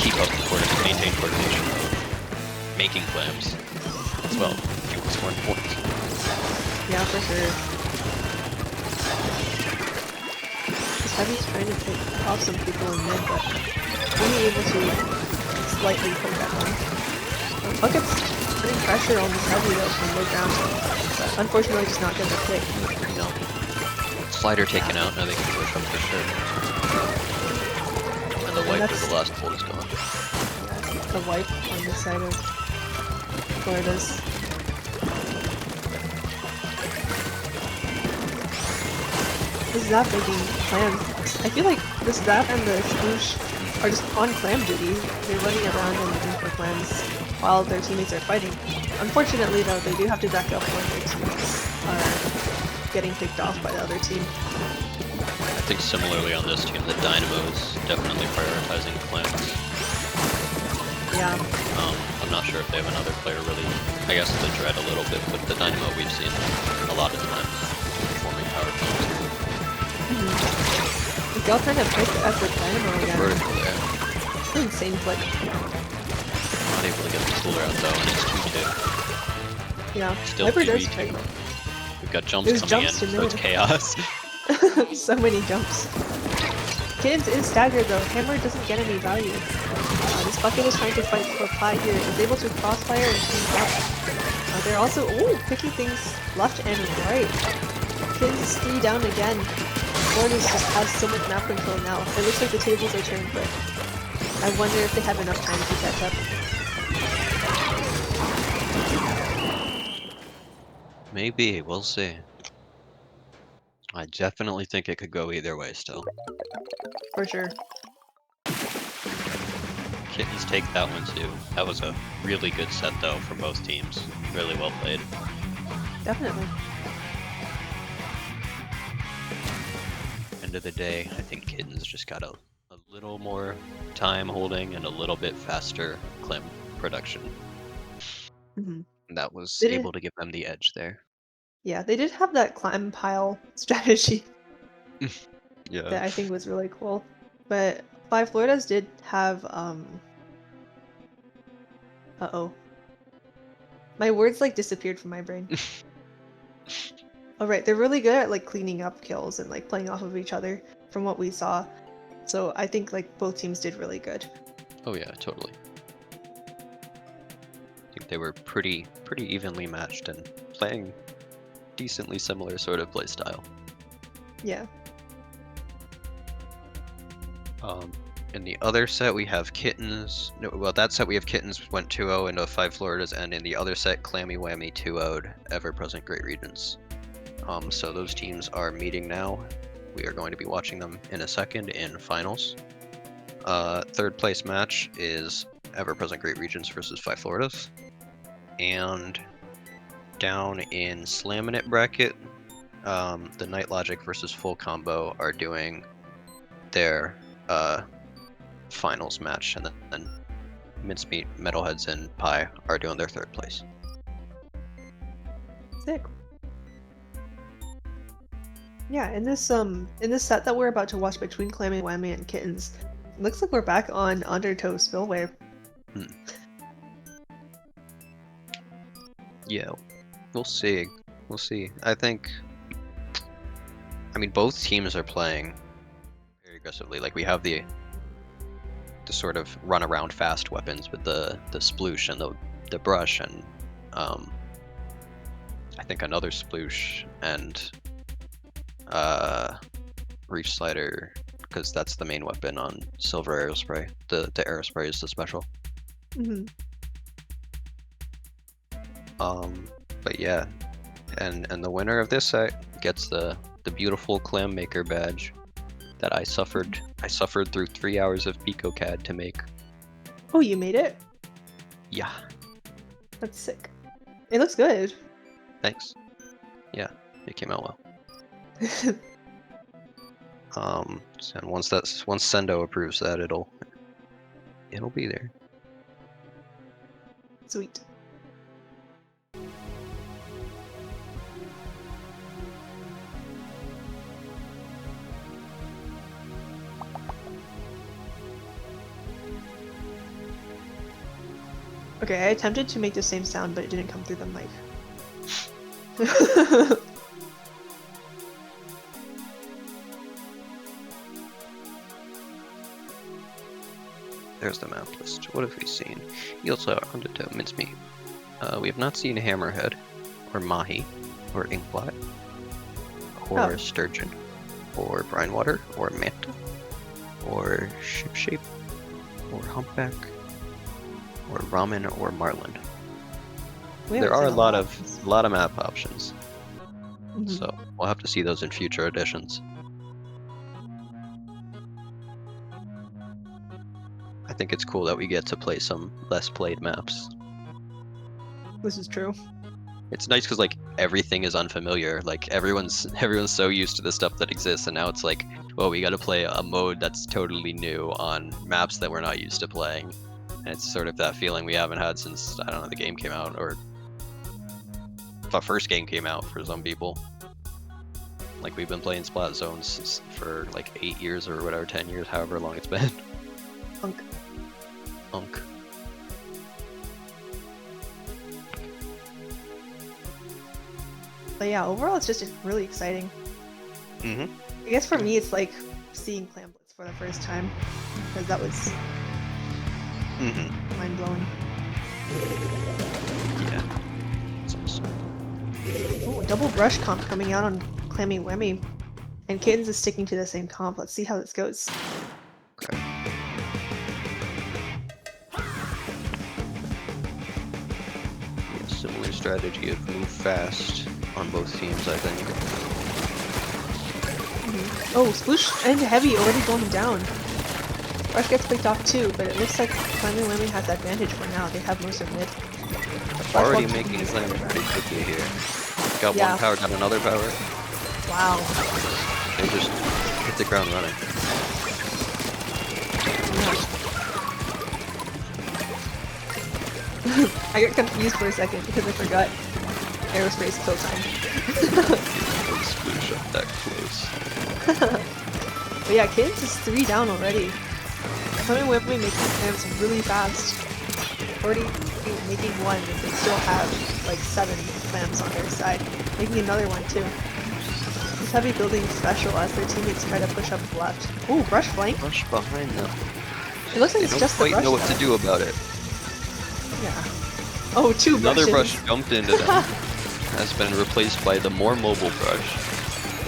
keep up the maintain coordination of making clams as well. Keep scoring points. Yeah, for sure. This Heavy's trying to pick off some people in mid, but only able to slightly poke at them. Bucket's putting pressure on this Heavy though from low ground, but unfortunately just not get the pick. No. Slider taken out, now they can push up for sure. And the wipe for the last hold is gone. Yeah, the wipe on this side of Florida's. the Zap making clams. I feel like the Zap and the Sploosh are just on clam duty. They're running around and looking for clams while their teammates are fighting. Unfortunately, though, they do have to back up when their teammates are getting picked off by the other team. I think similarly on this team, the Dynamo is definitely prioritizing clams. Yeah. I'm not sure if they have another player really. I guess the Dread a little bit, but the Dynamo we've seen a lot of times performing power clams. Miguel trying to pick at the Dynamo again. Vertical there. Insane flick. Not able to get the cooler out though, and it's 2-2. Yeah. Still Hyper does 2v2. pick. We've got jumps There's coming jumps in, to so it's mid. chaos. So many jumps. Kittens is staggered though. Hammer doesn't get any value. This bucket is trying to fight for Pie here. Is able to crossfire and team up. They're also picking things left and right. Kittens is 3 down again. Florida's just has so much map control now. It looks like the tables are turned, but I wonder if they have enough time to catch up. Maybe, we'll see. I definitely think it could go either way still. For sure. Kittens take that one too. That was a really good set though from both teams. Really well played. Definitely. End of the day, I think Kittens just got a little more time holding and a little bit faster clam production. That was able to give them the edge there. Yeah, they did have that climb pile strategy. Yeah. That I think was really cool. But Five Floridas did have uh-oh. My words like disappeared from my brain. Alright, they're really good at like cleaning up kills and like playing off of each other from what we saw. So I think like both teams did really good. Oh yeah, totally. I think they were pretty evenly matched and playing decently similar sort of play style. Yeah. In the other set we have Kittens. No, well, that set we have Kittens went 2-0 into 5 Floridas, and in the other set Clammy Whammy 2-0'd Ever-Present Great Regions. So those teams are meeting now. We are going to be watching them in a second in finals. Third place match is Ever-Present Great Regions versus 5 Floridas. And down in Slaminate bracket, the Night Logic versus Full Combo are doing their finals match, and then Mincemeat, Metalheads, and Pie are doing their third place. Sick. Yeah, in this set that we're about to watch between Clammy Whammy and Kittens, it looks like we're back on Undertow Spillway. Yeah, we'll see. We'll see. I mean, both teams are playing very aggressively. Like, we have the sort of run around fast weapons with the sploosh and the brush, and I think another sploosh and reef slider, because that's the main weapon on Silver Aerospray. The Aerospray is the special. But yeah, and the winner of this set gets the beautiful Clammaker badge that I suffered through 3 hours of PicoCAD to make. Oh, you made it? Yeah. That's sick. It looks good. Thanks. Yeah, it came out well. And once Sendo approves that, it'll be there. Sweet. Okay, I attempted to make the same sound, but it didn't come through the mic. There's the map list. What have we seen? You also are Undertow, Mincemeat. We have not seen Hammerhead, or Mahi, or Inkblot, or Sturgeon, or Brinewater, or Manta, or Shipshape, or Humpback, or Ramen, or Marlin. There are a lot of map options, so we'll have to see those in future editions. think it's cool that we get to play some less played maps. This is true. It's nice because like everything is unfamiliar. Like everyone's so used to the stuff that exists, and now it's like, well, we got to play a mode that's totally new on maps that we're not used to playing. And it's sort of that feeling we haven't had since, I don't know, the game came out, or the first game came out for some people. Like we've been playing Splat Zones for like 8 years or whatever, 10 years, however long it's been. Unk. Unk. But yeah, overall it's just really exciting. Mm-hmm. I guess for me it's like seeing Clam Blitz for the first time, because that was mind-blowing. Yeah. It's awesome. Oh, double brush comp coming out on Clammy Whammy. And Kittens is sticking to the same comp. Let's see how this goes. Okay. Yeah, similar strategy of move fast on both teams, I think. Oh, Sploosh and Heavy already going down. Brush gets picked off too, but it looks like Clammy Whammy has the advantage for now. They have most of mid. Already making Clam pretty quickly here. Got one power, got another power. Wow. They just hit the ground running. I got confused for a second because I forgot aerospace kill time. Sploosh up that close. But yeah, Kittens is 3 down already. Clammy Whammy making clams really fast. Already making 1, and they still have like 7 clams on their side. Making another one too. This Heavy building special as their teammates try to push up the left. Ooh, brush flank. Brush behind them. It looks like it's just the They brush. don't quite know what to do about it. Yeah. Oh, 2 Another brushes. brush jumped into them. Has been replaced by the more mobile brush.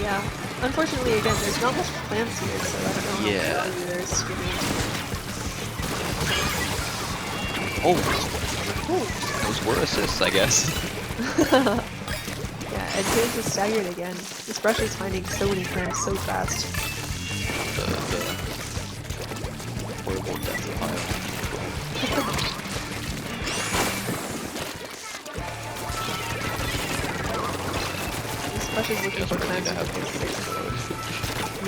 Yeah. Unfortunately, again, there's not much clams here, so I don't know how Yeah. value there is to me. Oh! Those were assists, I guess. Yeah, and Kittens is staggered again. This brush is finding so many clams so fast. The horrible death of Ohio. This brush is looking for clams to in have the those face. photos.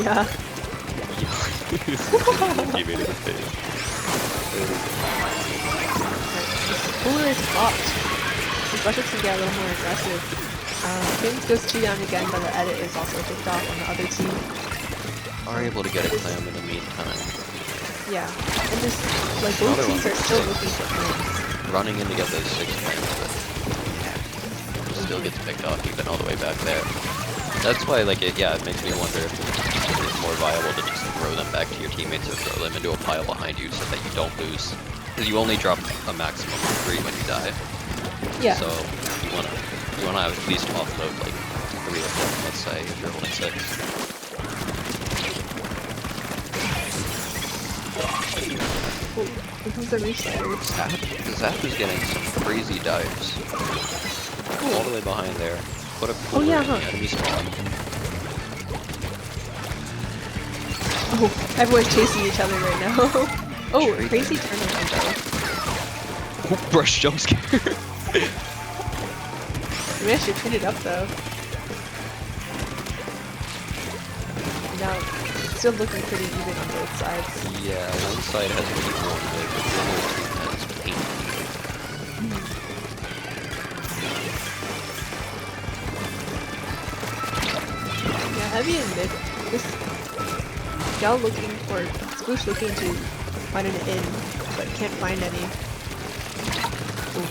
Yeah. Give it a face. Cooler is blocked. These brushes can get a little more aggressive. Kittens goes 2 down again, but the edit is also picked off on the other team. Are able to get a clam in the meantime. Yeah. And this, like, both Another teams one. are still looking for clams. Running in to get those 6 clams, but still gets picked off even all the way back there. That's why, like, it makes me wonder if it's more viable to just throw them back to your teammates or throw them into a pile behind you so that you don't lose. Because you only drop a maximum of 3 when you die. Yeah. So you wanna at least offload like 3 of them, let's say, if you're holding 6. Oh, here comes the restarter. Zap is getting some crazy dives. All the way behind there. Put a cooler yeah, in the enemy spawn. Oh, everyone's chasing each other right now. Oh, Trade crazy turnaround though. Oh, brush jump scare. We actually cleaned it up though. Now, it's still looking pretty even on both sides. Yeah, one side has 8 more mid, but the other team has 8 Yeah, Heavy and mid. This gal looking for Sploosh looking to find an in, but can't find any. Ooh.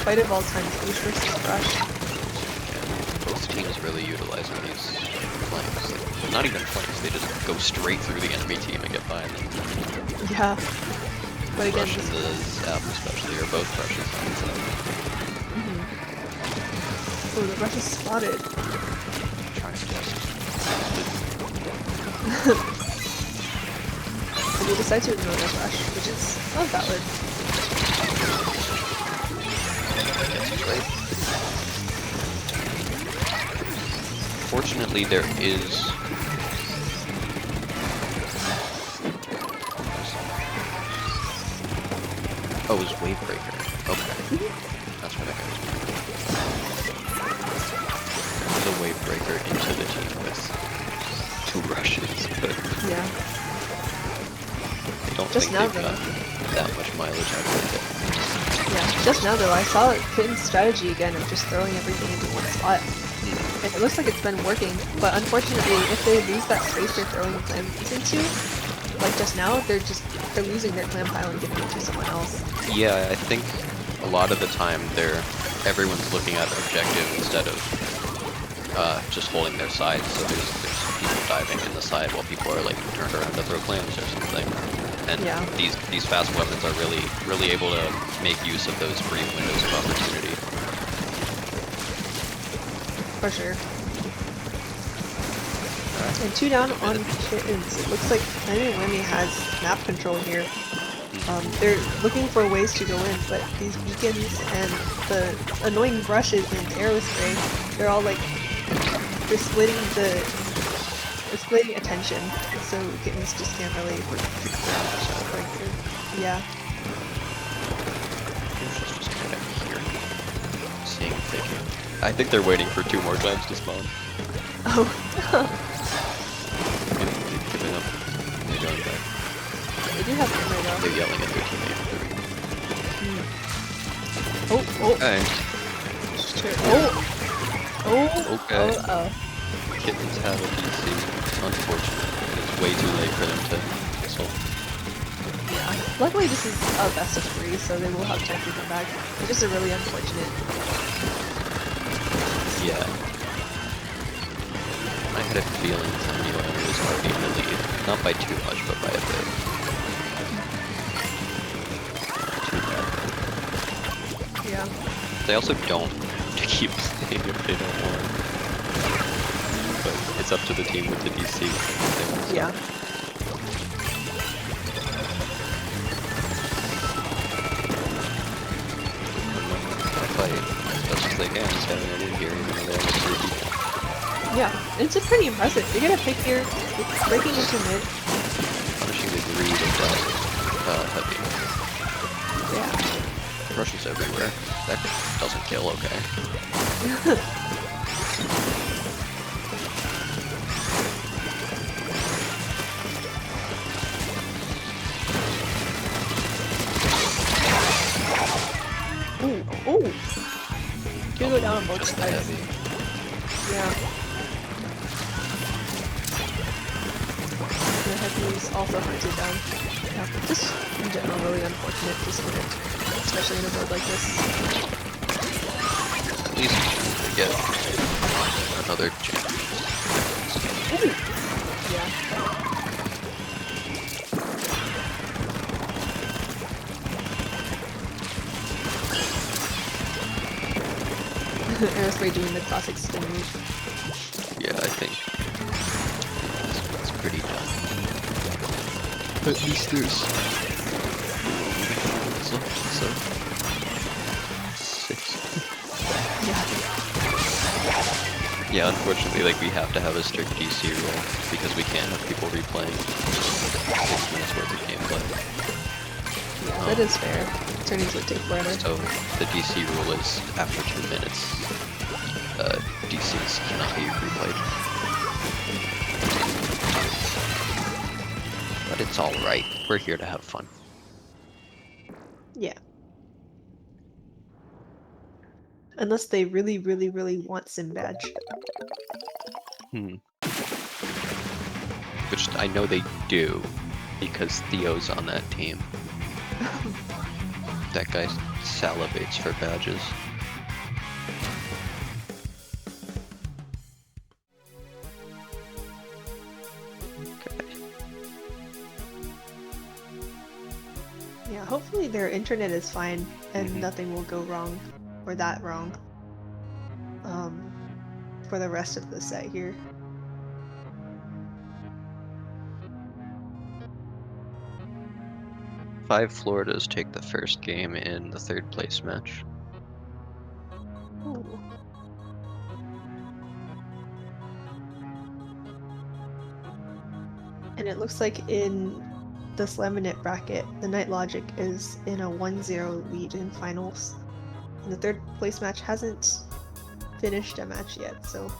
Fight of all time, Sploosh versus Brush. Both teams really utilizing these flanks. Like, not even flanks, they just go straight through the enemy team and get by them. Yeah. But again, Brush and the Zap especially, or both brushes on the Zap. Oh, the Brush is spotted. Trying to just... And they decide to ignore the Brush, which is not valid. Fortunately, there is... Oh, it was Wave Breaker. Okay. That's what I got. The Wave Breaker into the team with 2 rushes, but Yeah. I don't Just think now, they've though. gotten that much mileage out of it. Yeah. Just now, though, I saw Kitten's strategy again of just throwing everything into one spot. And it looks like it's been working, but unfortunately, if they lose that space they're throwing clams into, like just now, they're losing their clam pile and giving it to someone else. Yeah, I think a lot of the time everyone's looking at objective instead of just holding their side. So there's people diving in the side while people are like turned around to throw clams or something. And Yeah. these fast weapons are really able to make use of those brief windows of opportunity. For sure. And 2 down on Kittens. It looks like Lemmy has map control here. They're looking for ways to go in, but these beacons and the annoying brushes and arrow spray, they're all like, they're splitting attention, so Kittens just can't really yeah. Just kind of here, seeing if they can. I think they're waiting for 2 more clams to spawn. Oh. Giving up. They're going back. They do have armor though. They're yelling at their teammate. Oh. Okay. Okay. Oh. Kittens have a DC. Unfortunate. It's way too late for them to whistle. Yeah. Luckily this is a best of 3, so they will have time to come back. It's just a really unfortunate. Yeah. I had a feeling Samuel was already in the lead. Not by too much, but by a bit. Too bad. Yeah. They also don't have to keep playing if they don't want. But it's up to the team with the DC. Yeah. Fight as best as they can, just having it in here, even though they have 3 people. Yeah, it's pretty impressive. You get a pick here, breaking into mid. Punishing the greed of that heavy. Yeah. Rushes everywhere. That doesn't kill, okay. Ooh. You go down on both Just sides. heavy. Yeah. The heavy is also hunted down. Yeah, just in general really unfortunate this minute, especially in a build like this. At least we get another chance. Ooh. Yeah. Aerospace doing the classic sting move. Yeah, I think it's pretty done. At least there's so 6. Yeah. Yeah, unfortunately, like we have to have a strict DC rule because we can't have people replaying 6 minutes worth of gameplay. Yeah, that is fair. Turnies would take forever. So the DC rule is after 2 minutes, DCs cannot be replayed. But it's alright, we're here to have fun. Yeah. Unless they really, really, really want Sim badge. Which I know they do, because Theo's on that team. That guy salivates for badges. Yeah, hopefully their internet is fine and nothing will go wrong or that wrong for the rest of the set here. Five Floridas take the first game in the 3rd place match. Ooh. And it looks like in the Slaminate bracket, the Night Logic is in a 1-0 lead in finals. And the third place match hasn't finished a match yet, so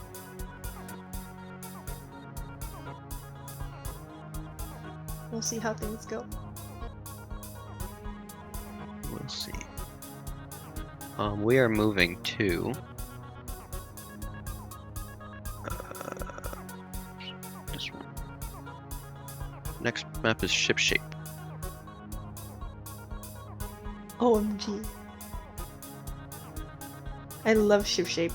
we'll see how things go. We'll see. We are moving to this one. Next map is Ship Shape. OMG. I love Ship Shape.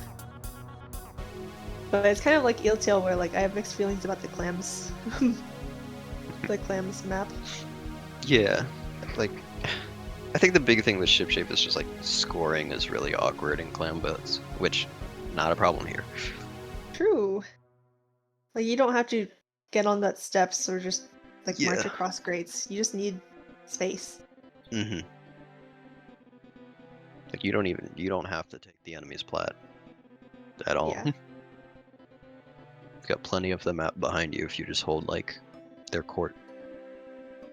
But it's kind of like Eel Tail where like I have mixed feelings about the clams. The clams map. Yeah, like I think the big thing with Ship Shape is just like scoring is really awkward in clam boats, which not a problem here. True. Like you don't have to get on that steps or just like march Yeah. across grates. You just need space. Mm-hmm. Like you don't have to take the enemy's plat at all. Yeah. You've got plenty of the map behind you if you just hold like their court.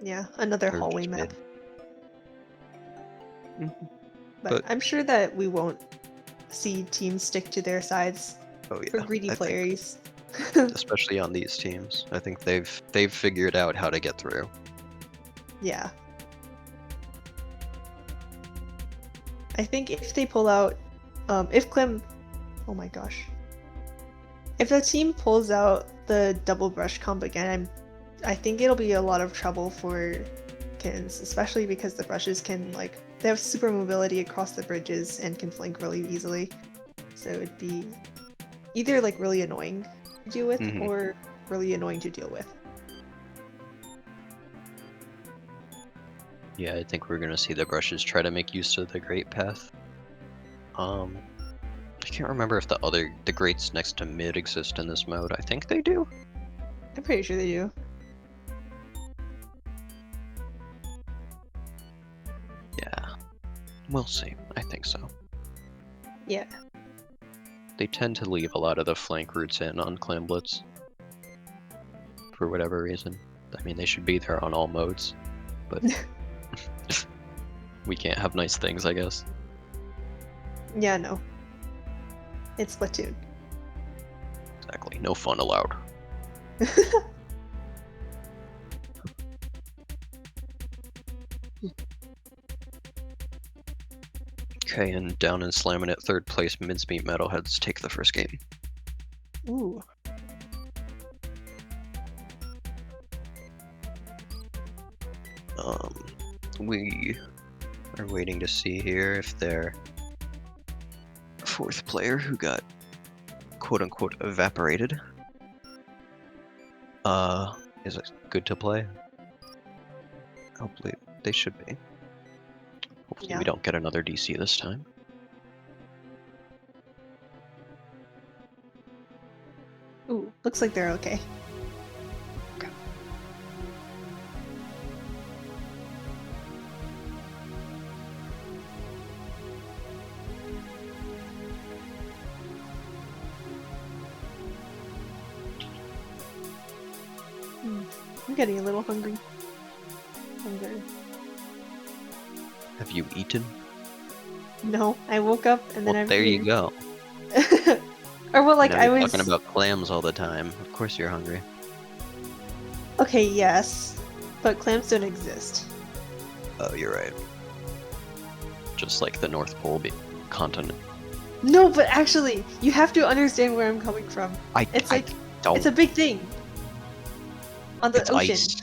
Yeah, another Or hallway just map. But I'm sure that we won't see teams stick to their sides oh yeah, for greedy I think players. especially on these teams, I think they've figured out how to get through. Yeah. I think if they pull out, if Clem, oh my gosh, if the team pulls out the double brush comp again, I think it'll be a lot of trouble for Kittens, especially because the brushes can like they have super mobility across the bridges and can flank really easily. So it'd be either like really annoying to deal with or really annoying to deal with. Yeah, I think we're gonna see the brushes try to make use of the great path. I can't remember if the grates next to mid exist in this mode. I think they do. I'm pretty sure they do. Yeah, we'll see. I think so. Yeah. They tend to leave a lot of the flank routes in on Clam Blitz. For whatever reason. I mean, they should be there on all modes, but we can't have nice things, I guess. Yeah, no. It's Splatoon. Exactly. No fun allowed. Okay, and down in slamming at third place, Mincemeat Metalheads take the first game. Ooh. We are waiting to see here if their fourth player who got quote-unquote evaporated is it good to play? Hopefully they should be. Hopefully Yeah. we don't get another DC this time. Ooh, looks like they're okay. Okay. I'm getting a little hungry. Hungry. Have you eaten? No, I woke up and then Well, I'm there eating. you go. Or well, like Now I you're was talking about clams all the time. Of course you're hungry. Okay, yes, but clams don't exist. Oh, you're right. Just like the North Pole continent. No, but actually, you have to understand where I'm coming from. It's like don't. it's a big thing on the It's ocean. ice.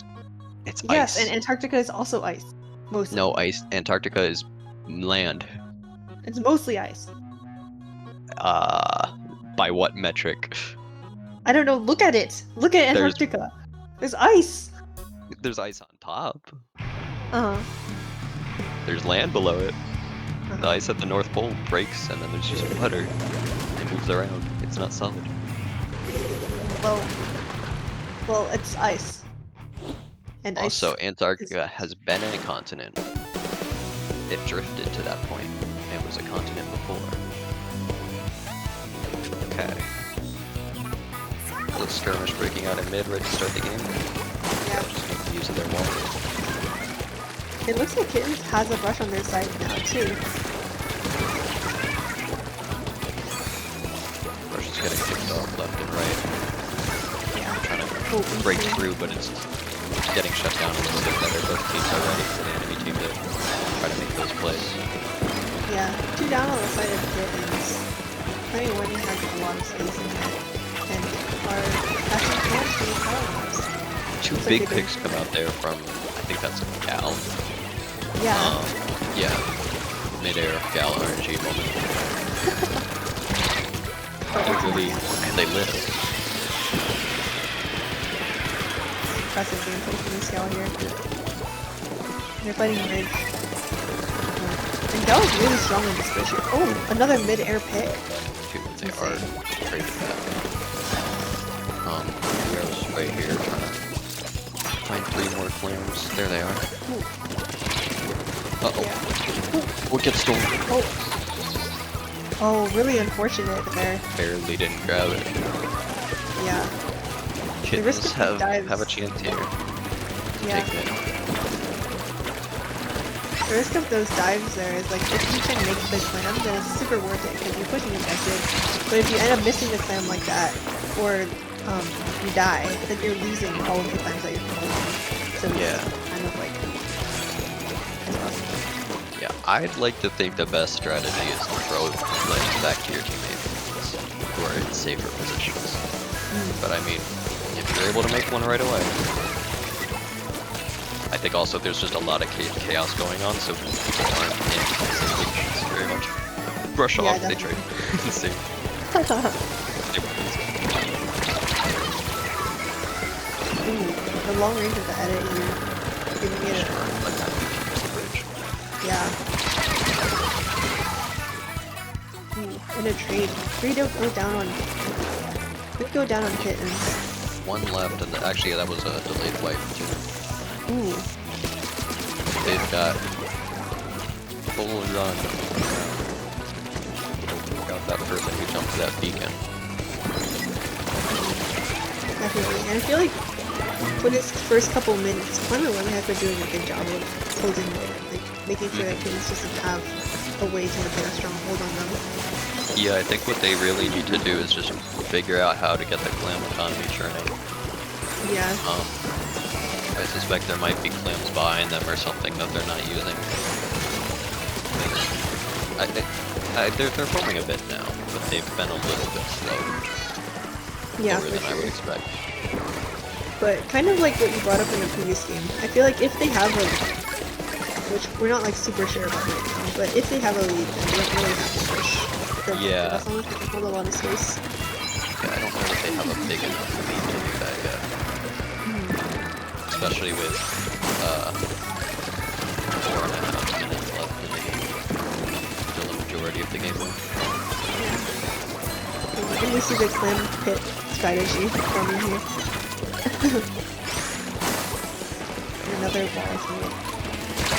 It's Yes, ice. and Antarctica is also ice. Mostly. No ice. Antarctica is land. It's mostly ice. By what metric? I don't know. Look at it. Look at Antarctica. There's ice. There's ice on top. Uh-huh. There's land below it. The ice at the North Pole breaks, and then there's just water. It moves around. It's not solid. Well, it's ice. And Also, ice Antarctica has been a continent. It drifted to that point. It was a continent before. Okay. Little skirmish breaking out in mid right to start the game. Yeah. Just making use of their wall. It looks like Kittens has a brush on their side now too. Rush is getting kicked off left and right. Yeah. Trying to break through, but it's getting shut down a little bit better. Both teams are ready for the enemy team to try to make those plays. Yeah, 2 down on the side of Kittens. Plenty Winnie has a lot of space in there, and are passing hands to the power moves. Two Looks big like picks come out there from, I think that's Gal. Yeah. Yeah. Mid-air Gal RNG moment. And they lit us. Impressive gameplay from this Gal here. They're fighting mid. And Gal is really strong in this push here. Oh, another mid-air pick. Dude, they are great at that. Heroes right here trying to find 3 more flames. There they are. Uh-oh. Yeah. What gets stolen? Oh, really unfortunate there. Barely didn't grab it. Yeah. Kittens have a chance here. Yeah. Take it. The risk of those dives there is like, if you can make the clam, then it's super worth it because you're pushing infected. But if you end up missing the clam like that, or you die, then you're losing all of the clams that you're pulling. So Yeah. it's kind of like, Yeah, I'd like to think the best strategy is to throw flames back to your teammates who are in safer positions. But I mean, if you're able to make one right away. I think also there's just a lot of chaos going on, so people aren't in situations very much. Brush off, they trade. Same. The long range of the edit, you're giving it yeah. In a trade. Free to go down on could go down on Kittens. 1 left, and actually that was a delayed wipe too. Ooh. They've got full run. Got that person who jumped to that beacon. Definitely. And I feel like for this first couple minutes, Clammaker has been doing a good job of holding mid, like making sure that Kittens doesn't have a way to get a strong hold on them. Yeah, I think what they really need to do is just figure out how to get the clam economy churning. Yeah. I suspect there might be clams behind them or something that they're not using. They're forming a bit now, but they've been a little bit slow. Yeah, Slower than I would expect. But kind of like what you brought up in the previous game, I feel like if they have a, which we're not like super sure about right now, but if they have a lead, then they don't really have to push. Yeah. As long as they can hold a lot of space. Yeah, I don't know if they have a big enough lead to do that yet. Especially with 4.5 minutes left in the game. Still the majority of the game left. And we see the clam pit strategy forming here. Another ball through it.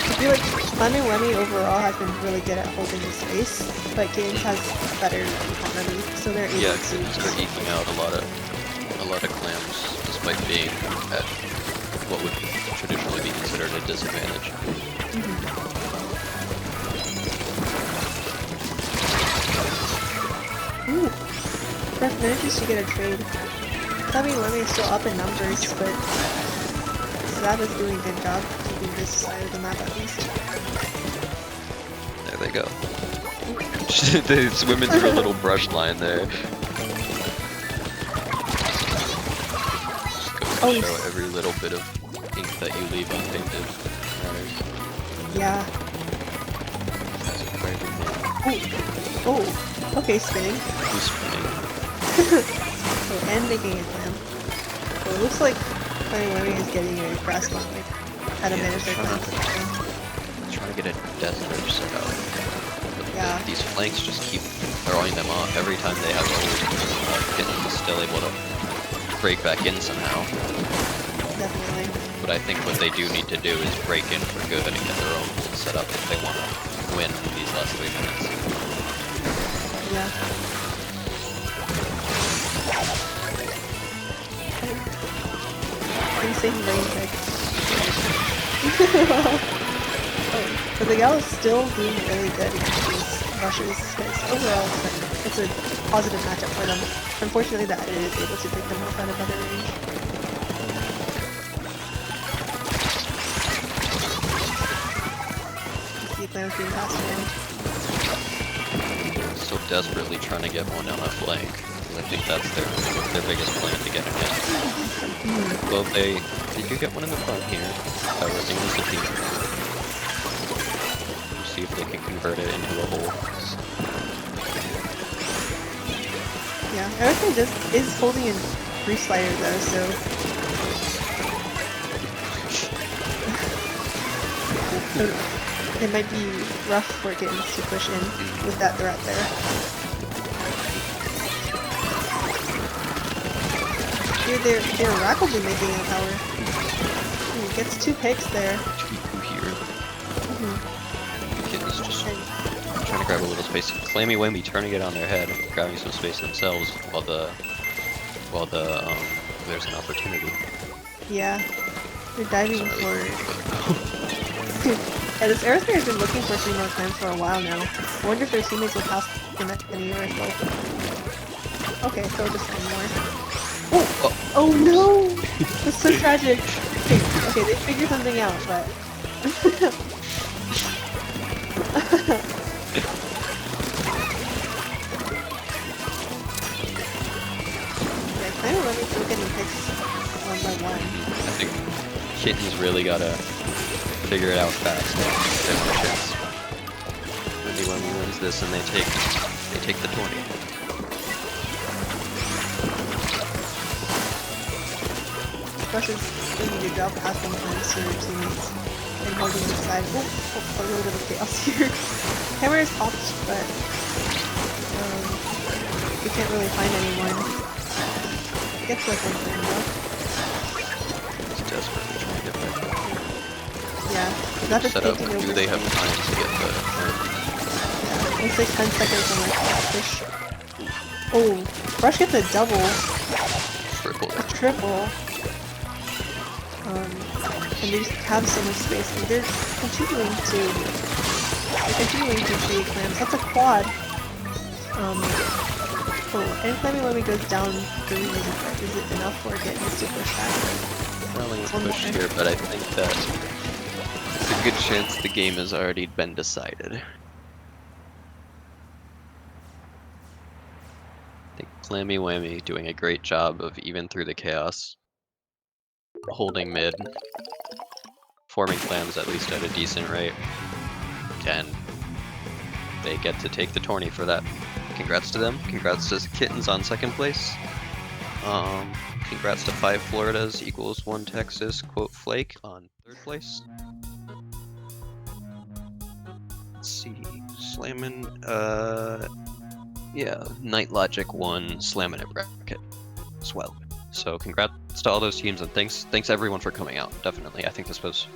I feel like Clammaker overall has been really good at holding the space, but Kittens has better economy, so they're able to. They're eking out a lot of clams, despite being at what would traditionally be considered a disadvantage. Ooh, Breath manages to get a trade. Clammaker is still up in numbers, but Zab is doing a good job keeping this side of the map at least. There they go. They swimming through a little brush line there. Just goes to show every little bit of ink that you leave unpainted matters. Yeah. Oh, okay, spinning. Who's spinning? Oh, and making a clam. So it looks like Clammaker is getting a grasp on like how to manage their clams. Trying to get a death grip set up. Yeah. These flanks just keep throwing them off every time they have a hold. Kitten's still able to break back in somehow. Definitely. But I think what they do need to do is break in for good and get their own hold set up if they want to win these last 3 minutes. Yeah. Insane brain trick. But the gal is still doing really good against these rushers because overall it's a positive matchup for them. Unfortunately, the edit is able to pick them up at a better range. You see Clam's being passed around. So desperately trying to get one on a flank. I think that's their biggest plan to get him in. Well, they do get one in the front here by working as a team. See if they can convert it into a hole. Yeah, everything just is holding in free slider though, so it might be rough for Kittens to push in with that threat there. Here they're rapidly making a tower. Ooh, gets 2 picks there. Here. Kittens just trying to grab a little space. Clammy Whammy turning it on their head, grabbing some space themselves while there's an opportunity. Yeah, they're diving for. Yeah, this Aerosmith has been looking for 3 more clams for a while now. I wonder if their teammates will pass the next year or so. Okay, so just 1 more. Oh no! That's so tragic. Okay, they figured something out, but. Yeah, kind of let me still getting picks 1 by 1. I think Kitten's really gotta figure it out fast. They have no chance. Maybe when we wins this and they take the 20. Rush is doing a good job passing clams to their teammates and holding the side. Oh, a little bit of chaos here. Hammer is popped, but we can't really find anyone. I guess that's one thing though. It's desperately trying to get back. Yeah, that is Set up. taking over. Do they have time to get the? Yeah, it's like 10 seconds on like push. Oh, Rush gets a double. Triple. A triple. And they just have so much space, and they're continuing to create clams. That's a quad. Oh, and Clammy Lemmy goes down 3 really quick. Is it enough for Kittens to push back? Well, let's push here, but I think that it's a good chance the game has already been decided. I think Clammy Whammy doing a great job of even through the chaos, holding mid, forming clams at least at a decent rate, and they get to take the tourney for that. Congrats to them. Congrats to Kittens on 2nd place. Congrats to 5 Floridas equals 1 Texas quote Flake on 3rd place. Let's see, slamming. Yeah, Night Logic won slamming at bracket as well. So congrats to all those teams, and thanks everyone for coming out. Definitely, I think this was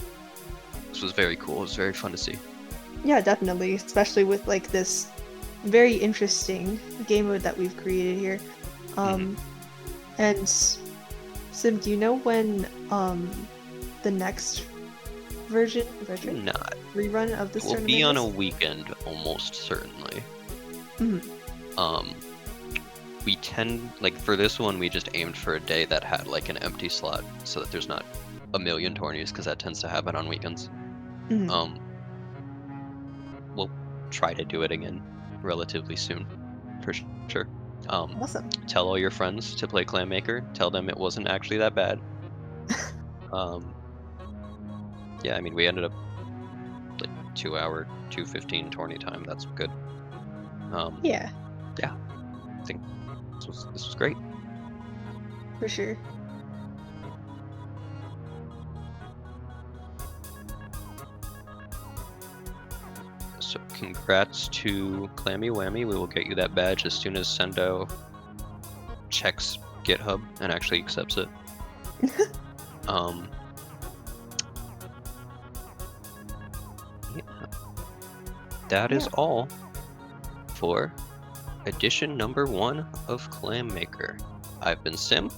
very cool. It was very fun to see. Yeah, definitely, especially with like this very interesting game mode that we've created here. And Sim, do you know when the next rerun of this will tournament be on is? a weekend almost certainly. We tend, like for this one, we just aimed for a day that had like an empty slot so that there's not a million tourneys, because that tends to happen on weekends. We'll try to do it again relatively soon, for sure. Awesome. Tell all your friends to play Clammaker. Tell them it wasn't actually that bad. Yeah, I mean, we ended up like 2 hour, 2:15 tourney time. That's good. Yeah. Yeah, I think this was great. For sure. So congrats to Clammy Whammy. We will get you that badge as soon as Sendo checks GitHub and actually accepts it. Yeah. That is all for edition number 1 of Clammaker. I've been Sim.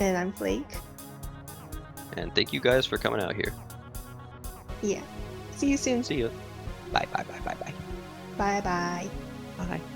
And I'm Flake. And thank you guys for coming out here. Yeah. See you soon. See you. Bye, bye, bye, bye, bye. Bye bye. Bye.